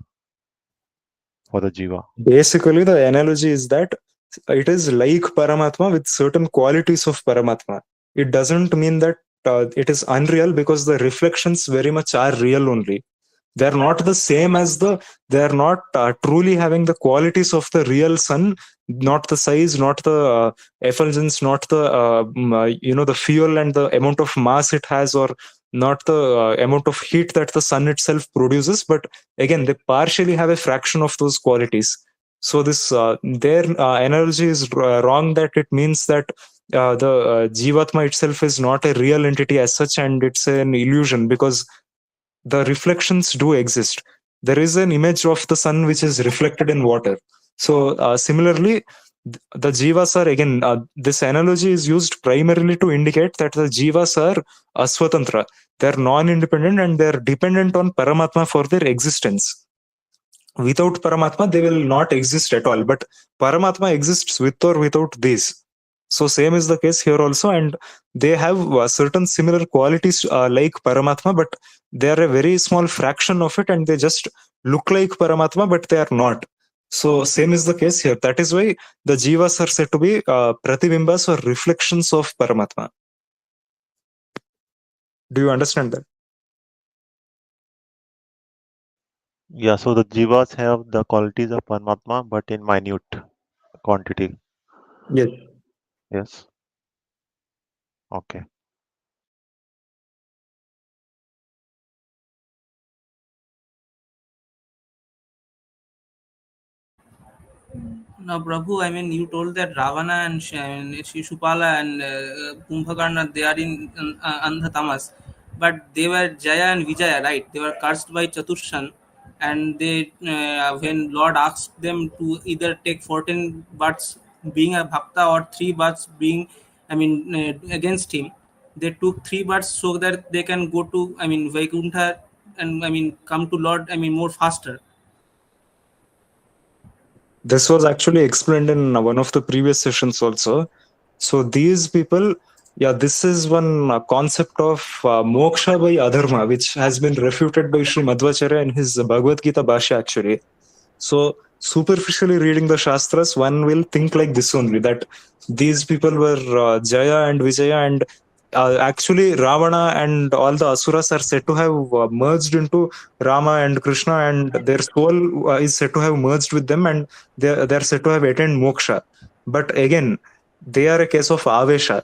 for the Jiva? Basically, the analogy is that it is like Paramatma with certain qualities of Paramatma. It doesn't mean that it is unreal, because the reflections very much are real only. They're not the same as they're not truly having the qualities of the real sun, not the size, not the effulgence, not the the fuel and the amount of mass it has, or not the amount of heat that the sun itself produces, but again they partially have a fraction of those qualities. So this their analogy is wrong, that it means that the jivatma itself is not a real entity as such, and it's an illusion, because the reflections do exist. There is an image of the sun which is reflected in water. So similarly, the jivas are again, this analogy is used primarily to indicate that the jivas are aswatantra. They're non-independent and they're dependent on Paramatma for their existence. Without Paramatma, they will not exist at all. But Paramatma exists with or without these. So same is the case here also, and they have certain similar qualities like Paramatma, but they are a very small fraction of it, and they just look like Paramatma, but they are not. So same is the case here. That is why the jivas are said to be pratibimbas or reflections of Paramatma. Do you understand that? Yeah, so the Jivas have the qualities of Paramatma, but in minute quantity. Yes. Yes. Okay. Now, Prabhu, I mean, you told that Ravana and Shishupala and Kumbhakarna, they are in Andha Tamas, but they were Jaya and Vijaya, right? They were cursed by Chatushan, and they, when Lord asked them to either take 14 births being a bhakta or 3 births being, against him, they took 3 births so that they can go to, Vaikuntha and, come to Lord, more faster. This was actually explained in one of the previous sessions also. So these people, yeah, this is one concept of moksha by adharma, which has been refuted by Sri Madhvacharya in his Bhagavad Gita Bhashya actually. So superficially reading the Shastras, one will think like this only, that these people were Jaya and Vijaya, and actually Ravana and all the Asuras are said to have merged into Rama and Krishna, and their soul is said to have merged with them, and they're said to have attained moksha. But again, they are a case of avesha,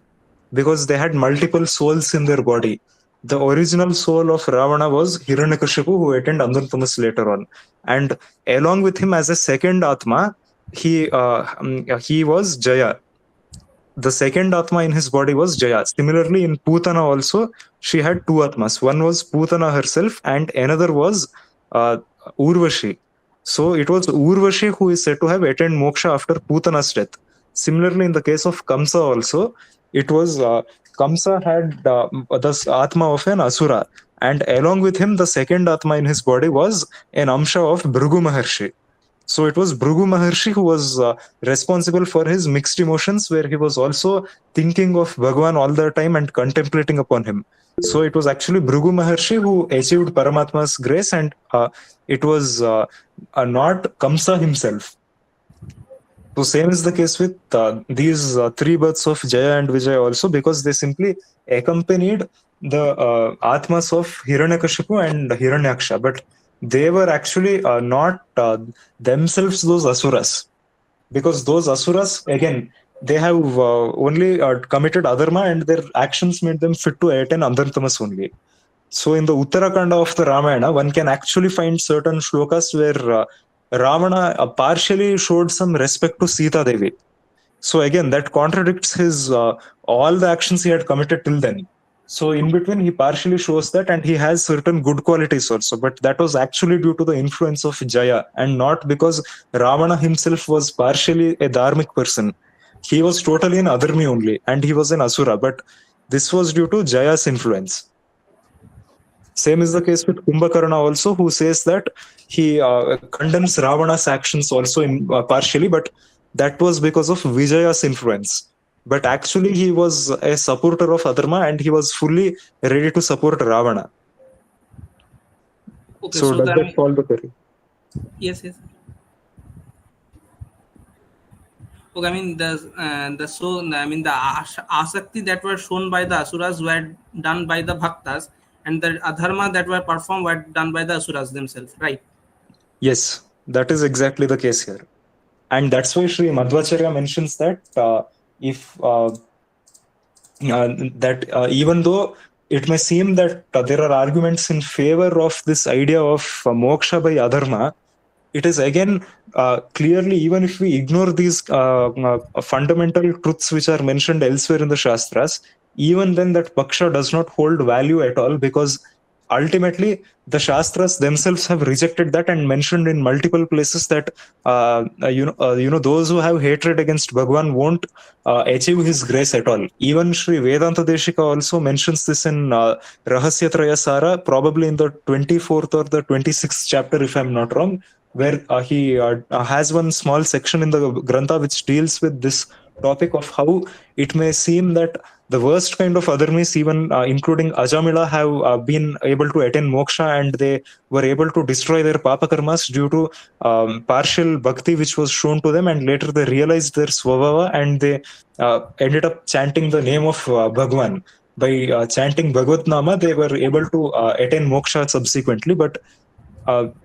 because they had multiple souls in their body. The original soul of Ravana was Hiranyakashipu, who attained Andhatamas later on, and along with him as a second Atma, he was Jaya. The second Atma in his body was Jaya. Similarly, in Putana also, she had two Atmas. One was Putana herself, and another was Urvashi. So it was Urvashi who is said to have attained moksha after Putana's death. Similarly, in the case of Kamsa also, it was Kamsa had the Atma of an Asura, and along with him, the second Atma in his body was an Amsha of Bhrigu Maharshi. So it was Bhrigu Maharshi who was responsible for his mixed emotions, where he was also thinking of Bhagwan all the time and contemplating upon him. So it was actually Bhrigu Maharshi who achieved Paramatma's grace, and it was not Kamsa himself. So same is the case with these 3 births of Jaya and Vijaya also, because they simply accompanied the Atmas of Hiranyakashipu and Hiranyaksha, but they were actually not themselves those Asuras, because those Asuras, again, they have only committed adharma, and their actions made them fit to attain Andhatamas only. So in the Uttarakanda of the Ramayana, one can actually find certain shlokas where Ravana partially showed some respect to Sita Devi. So again, that contradicts his all the actions he had committed till then. So in between, he partially shows that, and he has certain good qualities also, but that was actually due to the influence of Jaya, and not because Ravana himself was partially a dharmic person. He was totally an adharmi only, and he was an asura, but this was due to Jaya's influence. Same is the case with Kumbhakarna also, who says that he condemns Ravana's actions also in partially, but that was because of Vijaya's influence. But actually, he was a supporter of Adharma, and he was fully ready to support Ravana. Okay, So does that solve the query? Yes. Okay, the asakti that were shown by the asuras were done by the bhaktas, and the adharma that were performed were done by the asuras themselves, right? Yes, that is exactly the case here. And that's why Sri Madhvacharya mentions that even though it may seem that there are arguments in favor of this idea of moksha by adharma, it is again clearly, even if we ignore these fundamental truths which are mentioned elsewhere in the Shastras, even then that paksha does not hold value at all, because ultimately the Shastras themselves have rejected that and mentioned in multiple places that those who have hatred against Bhagwan won't achieve his grace at all. Even Sri Vedanta Deshika also mentions this in Rahasya Traya Sara, probably in the 24th or the 26th chapter, if I'm not wrong, where he has one small section in the Grantha which deals with this topic of how it may seem that the worst kind of adharmis, even including Ajamila, have been able to attain moksha, and they were able to destroy their papa karmas due to partial bhakti which was shown to them, and later they realized their swabhava, and they ended up chanting the name of Bhagwan. By chanting Bhagavad Nama, they were able to attain moksha subsequently. But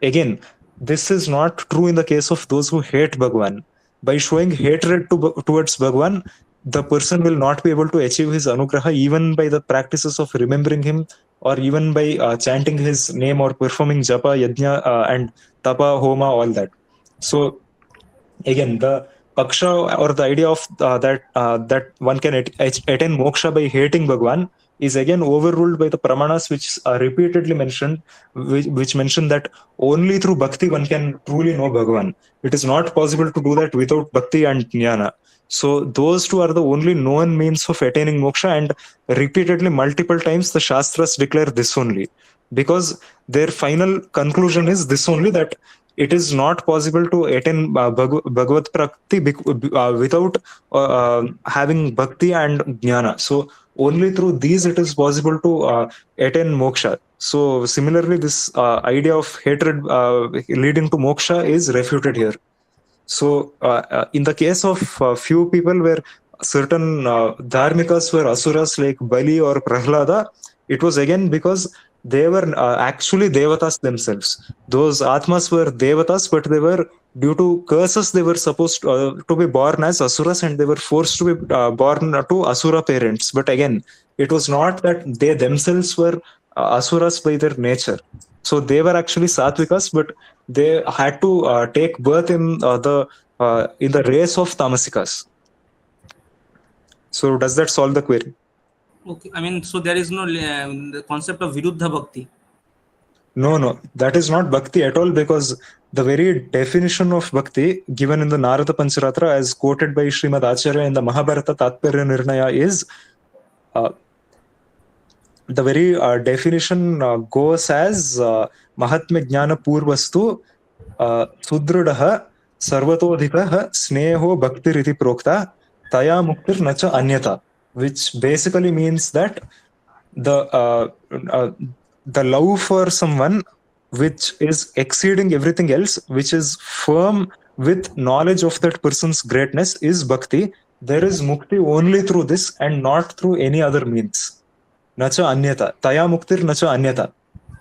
again, this is not true in the case of those who hate Bhagwan. By showing hatred towards Bhagwan, the person will not be able to achieve his anugraha even by the practices of remembering him, or even by chanting his name or performing japa, yajna, and tapa, homa, all that. So again, the paksha or the idea of that one can attain moksha by hating Bhagwan is again overruled by the pramanas which are repeatedly mentioned, which mention that only through bhakti one can truly know Bhagwan. It is not possible to do that without bhakti and jnana. So those two are the only known means of attaining moksha, and repeatedly multiple times the shastras declare this only, because their final conclusion is this only, that it is not possible to attain Bhagavad Prakti without having bhakti and jnana. So only through these it is possible to attain moksha. So similarly, this idea of hatred leading to moksha is refuted here. So in the case of few people where certain dharmikas were asuras like Bali or Prahlada, it was again because they were actually devatas themselves. Those atmas were devatas, but they were, due to curses, they were supposed to be born as asuras, and they were forced to be born to asura parents. But again, it was not that they themselves were asuras by their nature. So they were actually satvikas, but they had to take birth in the race of tamasikas. So does that solve the query? Okay, I mean, so there is no the concept of viruddha bhakti. No, that is not bhakti at all, because the very definition of bhakti given in the Narada Pancharatra as quoted by Srimad Acharya in the Mahabharata Tatparya Nirnaya is the very definition goes as Mahatmya Jnana Purvastu Sudrudaha Sarvatodhikaha Sneho Bhakti Riti Prokta Taya Muktir Nacha Anyata, which basically means that the love for someone which is exceeding everything else, which is firm with knowledge of that person's greatness, is bhakti. There is mukti only through this and not through any other means. Nacha anyata. Taya muktir nacha anyata.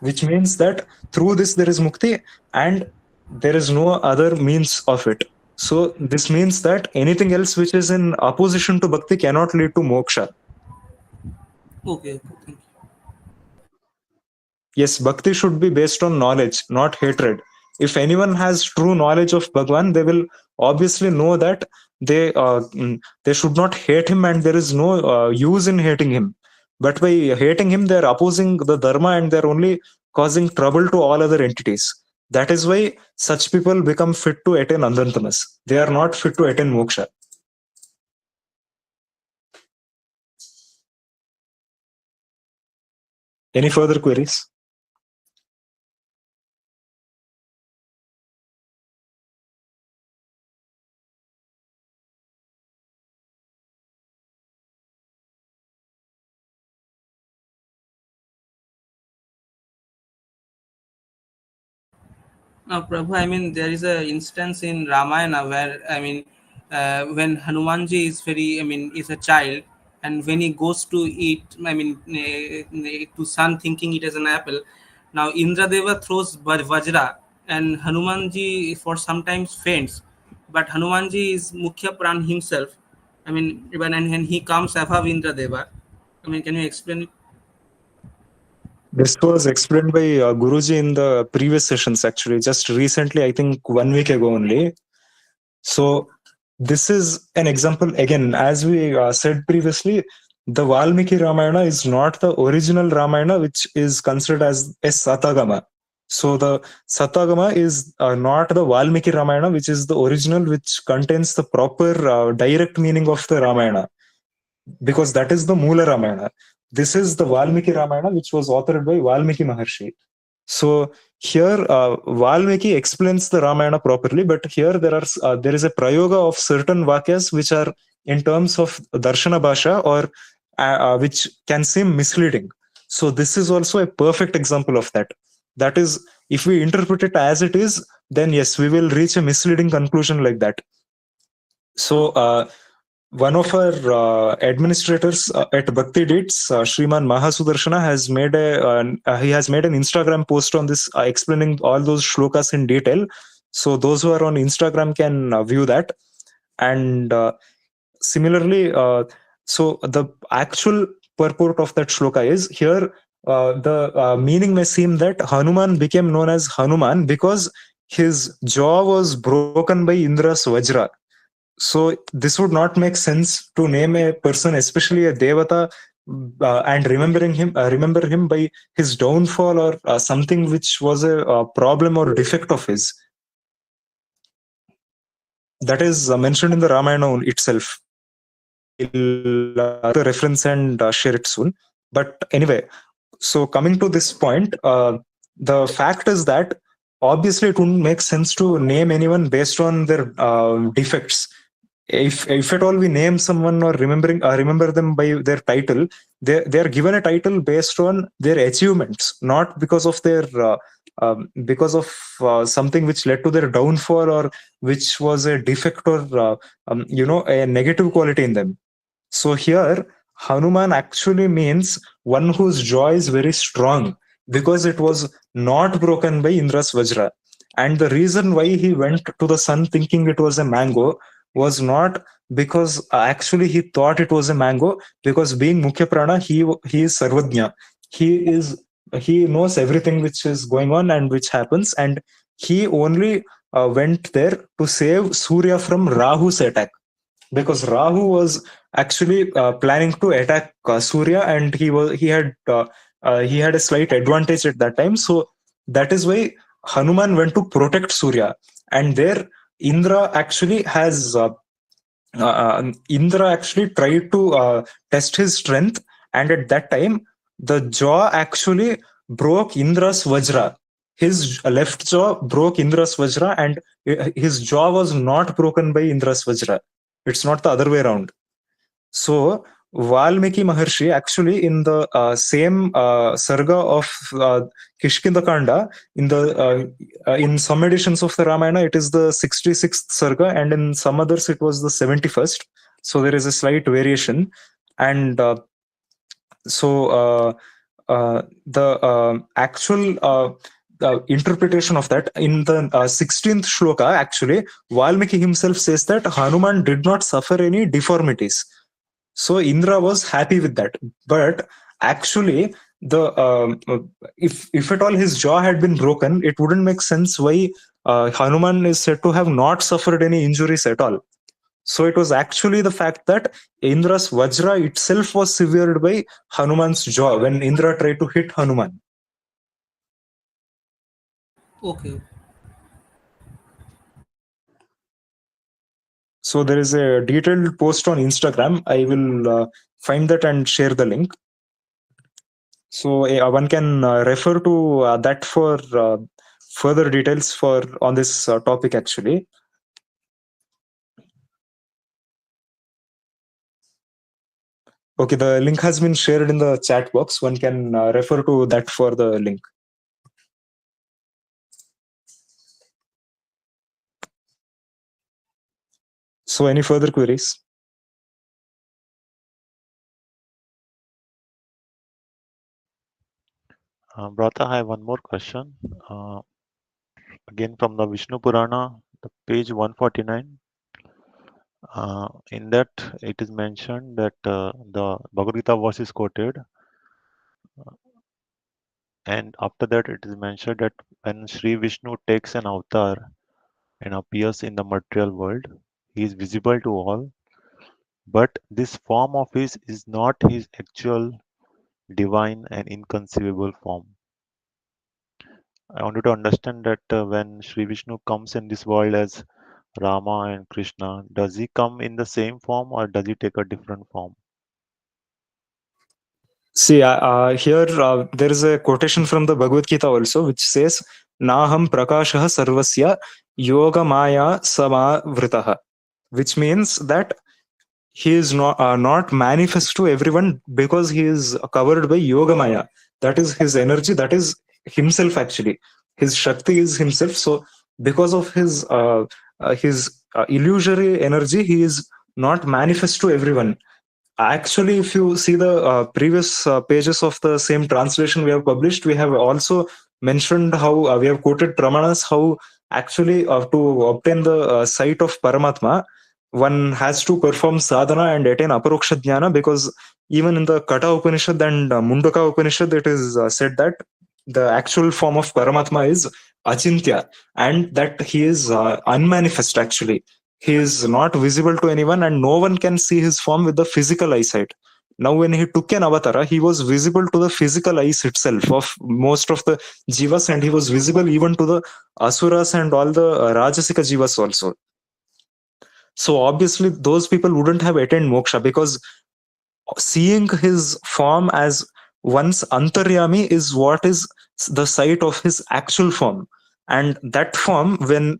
Which means that through this there is mukti and there is no other means of it. So this means that anything else which is in opposition to bhakti cannot lead to moksha. Okay, thank you. Yes, bhakti should be based on knowledge, not hatred. If anyone has true knowledge of Bhagwan, they will obviously know that they should not hate him, and there is no use in hating him. But by hating him, they are opposing the dharma, and they are only causing trouble to all other entities. That is why such people become fit to attain Andantamas. They are not fit to attain moksha. Any further queries? Now, Prabhu, I mean, there is a instance in Ramayana where, I mean, when Hanumanji is is a child, and when he goes to eat, to sun thinking it as an apple. Now, Indradeva throws Vajra, and Hanumanji for sometimes faints, but Hanumanji is Mukhya Pran himself. I mean, when he comes above Indradeva, I mean, can you explain it? This was explained by Guruji in the previous sessions, actually, just recently, I think 1 week ago only. So this is an example, again, as we said previously, the Valmiki Ramayana is not the original Ramayana, which is considered as a Satagama. So the Satagama is not the Valmiki Ramayana, which is the original, which contains the proper direct meaning of the Ramayana, because that is the Mula Ramayana. This is the Valmiki Ramayana, which was authored by Valmiki Maharshi. So here Valmiki explains the Ramayana properly, but here there is a prayoga of certain vakyas which are in terms of darshana bhasha, or which can seem misleading. So this is also a perfect example of that. That is, if we interpret it as it is, then yes, we will reach a misleading conclusion like that. So one of our administrators at Bhakti Dates, Shriman Mahasudarshana, has made an Instagram post on this, explaining all those shlokas in detail. So those who are on Instagram can view that. And similarly, so the actual purport of that shloka is here. The meaning may seem that Hanuman became known as Hanuman because his jaw was broken by Indra's Vajra. So this would not make sense to name a person, especially a devata, and remember him by his downfall or something which was a problem or defect of his. That is mentioned in the Ramayana itself. I'll the reference and share it soon. But anyway, so coming to this point, the fact is that obviously it wouldn't make sense to name anyone based on their defects. If at all we name someone or remember them by their title, they are given a title based on their achievements, not because of their because of something which led to their downfall or which was a defect or a negative quality in them. So here, Hanuman actually means one whose jaw is very strong because it was not broken by Indra's Vajra. And the reason why he went to the sun thinking it was a mango was not because actually he thought it was a mango, because being Mukhya Prana, he is Sarvajna. He knows everything which is going on and which happens, and he only went there to save Surya from Rahu's attack, because Rahu was actually planning to attack Surya, and he had a slight advantage at that time. So that is why Hanuman went to protect Surya, and there Indra actually tried to test his strength, and at that time the jaw actually broke Indra's Vajra. His left jaw broke Indra's Vajra, and his jaw was not broken by Indra's Vajra. It's not the other way around. So Valmiki Maharshi actually in the same sarga of Kishkindakanda, in some editions of the Ramayana it is the 66th sarga, and in some others it was the 71st. So there is a slight variation, and the actual interpretation of that in the 16th shloka, actually Valmiki himself says that Hanuman did not suffer any deformities. So Indra was happy with that. But actually, if at all his jaw had been broken, it wouldn't make sense why Hanuman is said to have not suffered any injuries at all. So it was actually the fact that Indra's Vajra itself was severed by Hanuman's jaw when Indra tried to hit Hanuman. Okay. So there is a detailed post on Instagram. I will find that and share the link. So one can refer to that for further details on this topic actually. Okay, the link has been shared in the chat box. One can refer to that for the link. So any further queries? Brata, I have one more question. Again from the Vishnu Purana, the page 149. In that it is mentioned that the Bhagavad Gita verse is quoted, and after that it is mentioned that when Sri Vishnu takes an avatar and appears in the material world, he is visible to all, but this form of his is not his actual divine and inconceivable form. I wanted to understand that when Sri Vishnu comes in this world as Rama and Krishna, does he come in the same form or does he take a different form? See, here there is a quotation from the Bhagavad Gita also, which says, Naham prakashah sarvasya yoga maya samavritah, which means that he is not manifest to everyone because he is covered by yoga maya. That is his energy, that is himself actually. His Shakti is himself. So because of his illusory energy, he is not manifest to everyone. Actually, if you see the previous pages of the same translation we have published, we have also mentioned how we have quoted Pramanas, how actually to obtain the sight of Paramatma, one has to perform sadhana and attain aparoksha jnana, because even in the Kata Upanishad and Mundaka Upanishad, it is said that the actual form of Paramatma is Achintya, and that he is unmanifest actually. He is not visible to anyone, and no one can see his form with the physical eyesight. Now, when he took an avatara, he was visible to the physical eyes itself of most of the jivas, and he was visible even to the asuras and all the rajasika jivas also. So obviously, those people wouldn't have attained moksha, because seeing his form as one's antaryami is what is the sight of his actual form. And that form, when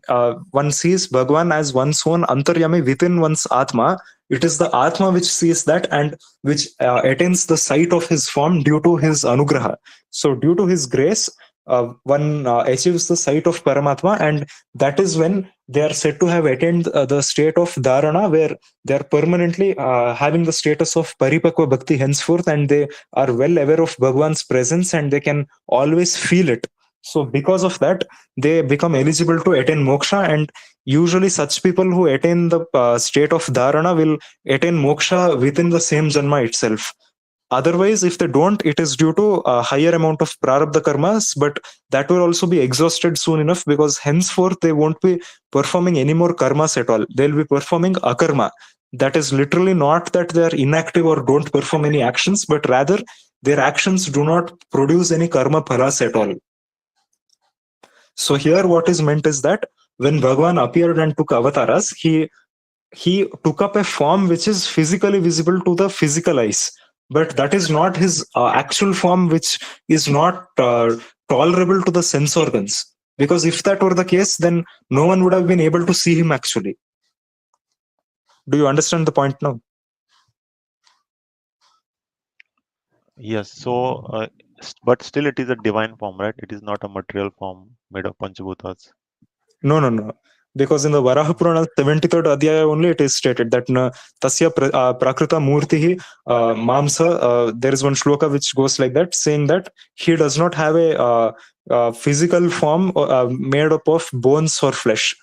one sees Bhagwan as one's own antaryami within one's atma, it is the atma which sees that and which attains the sight of his form due to his anugraha. So due to his grace, one achieves the sight of Paramatma, and that is when they are said to have attained the state of dharana, where they are permanently having the status of paripakva bhakti henceforth, and they are well aware of Bhagwan's presence and they can always feel it. So because of that, they become eligible to attain moksha, and usually such people who attain the state of dharana will attain moksha within the same janma itself. Otherwise, if they don't, it is due to a higher amount of prarabdha karmas, but that will also be exhausted soon enough, because henceforth they won't be performing any more karmas at all. They'll be performing akarma. That is literally not that they are inactive or don't perform any actions, but rather their actions do not produce any karma phalas at all. So here what is meant is that when Bhagavan appeared and took avatars, he took up a form which is physically visible to the physical eyes, but that is not his actual form, which is not tolerable to the sense organs. Because if that were the case, then no one would have been able to see him actually. Do you understand the point now? Yes. So, but still, it is a divine form, right? It is not a material form made of Panchabhutas. No. Because in the Varaha Purana 73rd Adhyaya only it is stated that tasya prakrita murtihi mamsa. There is one shloka which goes like that, saying that he does not have a physical form made up of bones or flesh.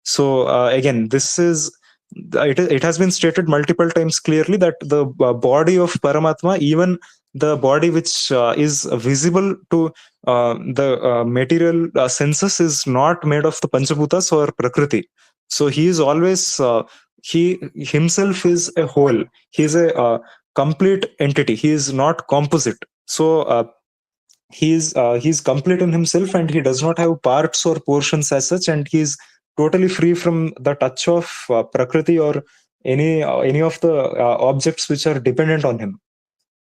So again, this is it has been stated multiple times clearly that the body of Paramatma, even the body which is visible to the material senses, is not made of the Panchabhutas or Prakriti. So he is always, he himself is a whole. He is a complete entity. He is not composite. So he's complete in himself, and he does not have parts or portions as such, and he is totally free from the touch of Prakriti or any of the objects which are dependent on him.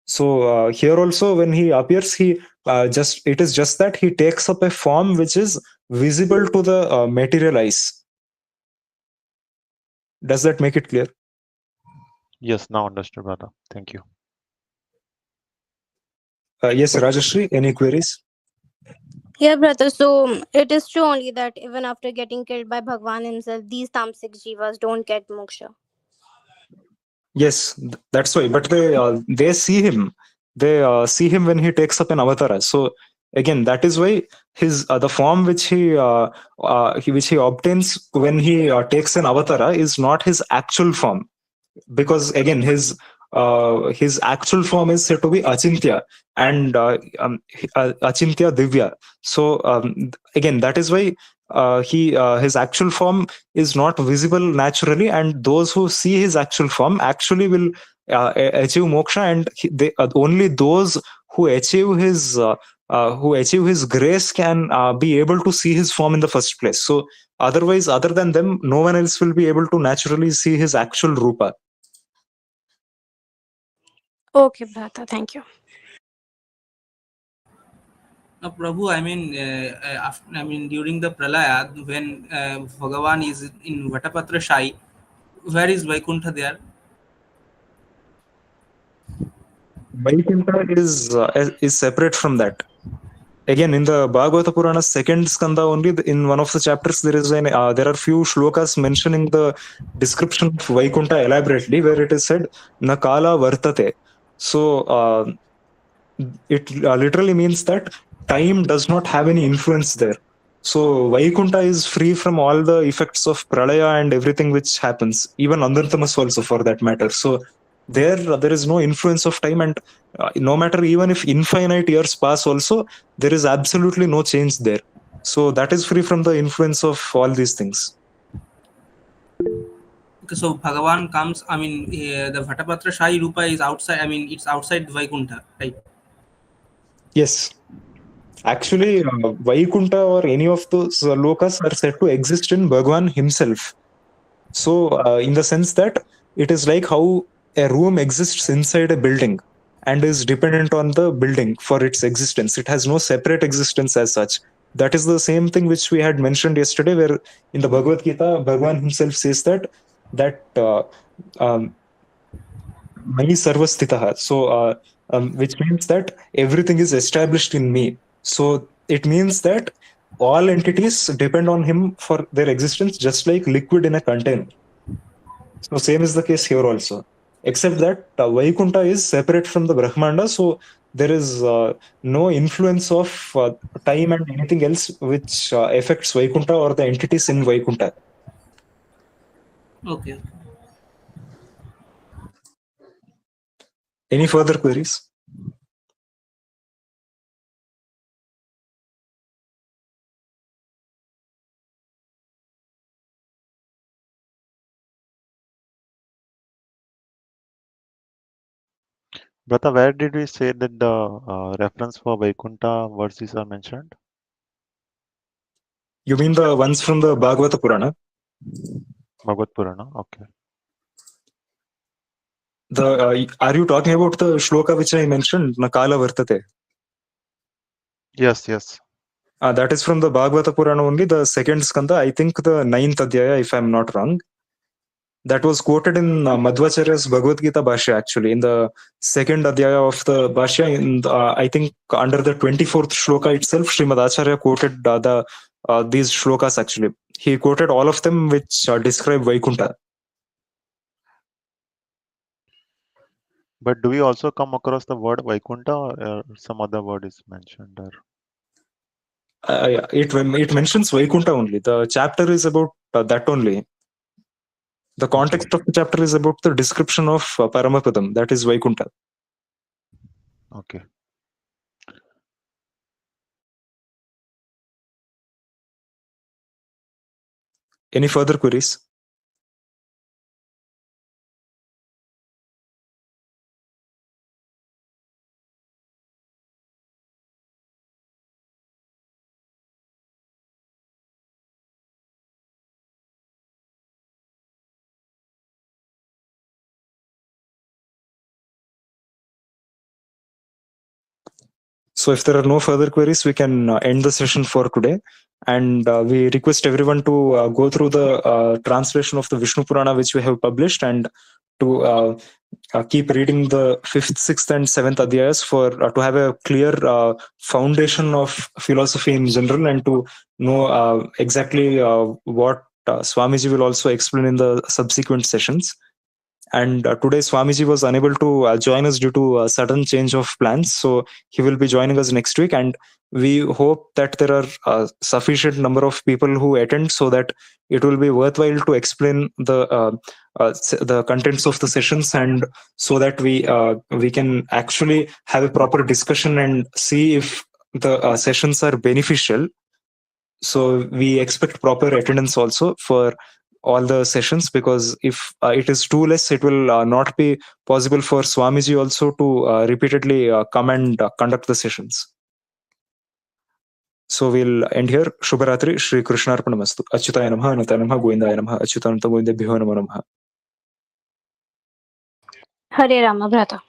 So here also, when he appears, he it is just that he takes up a form which is visible to the material eyes. Does that make it clear? Yes, now understood, brother. Thank you. Yes, Rajashri, any queries? Yeah, brother. So it is true only that even after getting killed by Bhagwan himself, these tamasic jivas don't get moksha. Yes, that's why. But they see him. They see him when he takes up an avatar. So again, that is why his the form which he obtains when he takes an avatar is not his actual form, because again his actual form is said to be achintya and achintya divya. So again, that is why his actual form is not visible naturally, and those who see his actual form actually will achieve moksha, and only those who achieve his grace can be able to see his form in the first place. So otherwise, other than them, no one else will be able to naturally see his actual rupa. Okay, brother. Thank you. Now, Prabhu, I mean, during the pralaya, when Bhagavan is in Vatapatra Shai, where is Vaikuntha there? Vaikuntha is separate from that. Again, in the Bhagavata Purana second skanda only, in one of the chapters, there are few shlokas mentioning the description of Vaikuntha elaborately, where it is said Nakala Vartate. So it literally means that time does not have any influence there. So Vaikuntha is free from all the effects of pralaya and everything which happens, even Andantamas also for that matter. So there is no influence of time, and no matter even if infinite years pass also, there is absolutely no change there. So that is free from the influence of all these things. so Bhagavan comes. I mean, the Bhattapatra Shai Rupa is outside. I mean, it's outside Vaikuntha, right? Yes. Actually, Vaikuntha or any of those lokas are said to exist in Bhagwan himself. So, in the sense that it is like how a room exists inside a building and is dependent on the building for its existence. It has no separate existence as such. That is the same thing which we had mentioned yesterday, where in the Bhagavad Gita, Bhagwan himself says that Mani sarvastitaha. So, which means that everything is established in me. So, it means that all entities depend on him for their existence, just like liquid in a container. So, same is the case here also. Except that Vaikuntha is separate from the Brahmanda, so there is no influence of time and anything else which affects Vaikuntha or the entities in Vaikuntha. Okay. Any further queries? Brother, where did we say that the reference for Vaikuntha verses are mentioned? You mean the ones from the Bhagavata Purana? Bhagavad Purana. Okay. Are you talking about the shloka which I mentioned, Nakala Vartate? Yes, yes. That is from the Bhagavata Purana only, the second skanda, I think the 9th adhyaya, if I'm not wrong. That was quoted in Madhvacharya's Bhagavad Gita Bhashya, actually, in the second adhyaya of the Bhashya, in I think under the 24th shloka itself, Srimad Acharya quoted these shlokas actually. He quoted all of them which describe Vaikuntha. But do we also come across the word Vaikuntha or some other word is mentioned? Or It mentions Vaikuntha only. The chapter is about that only. The context of the chapter is about the description of Paramapadam, that is Vaikuntha. okay. Any further queries? So if there are no further queries, we can end the session for today. And we request everyone to go through the translation of the Vishnu Purana, which we have published, and to keep reading the 5th, 6th, and 7th adhyayas for to have a clear foundation of philosophy in general, and to know exactly what Swamiji will also explain in the subsequent sessions. And today Swamiji was unable to join us due to a sudden change of plans, so he will be joining us next week, and we hope that there are sufficient number of people who attend, so that it will be worthwhile to explain the contents of the sessions, and so that we can actually have a proper discussion and see if the sessions are beneficial. So we expect proper attendance also for all the sessions, because if it is too less, it will not be possible for Swamiji also to repeatedly come and conduct the sessions. So we'll end here. Shubharatri, Shri Krishnarpanamastu. Achyutaya namaha, Anantaya namaha, Govindaya namaha, Achyutananta Govindabhyo namo namaha. Hare Rama, brother.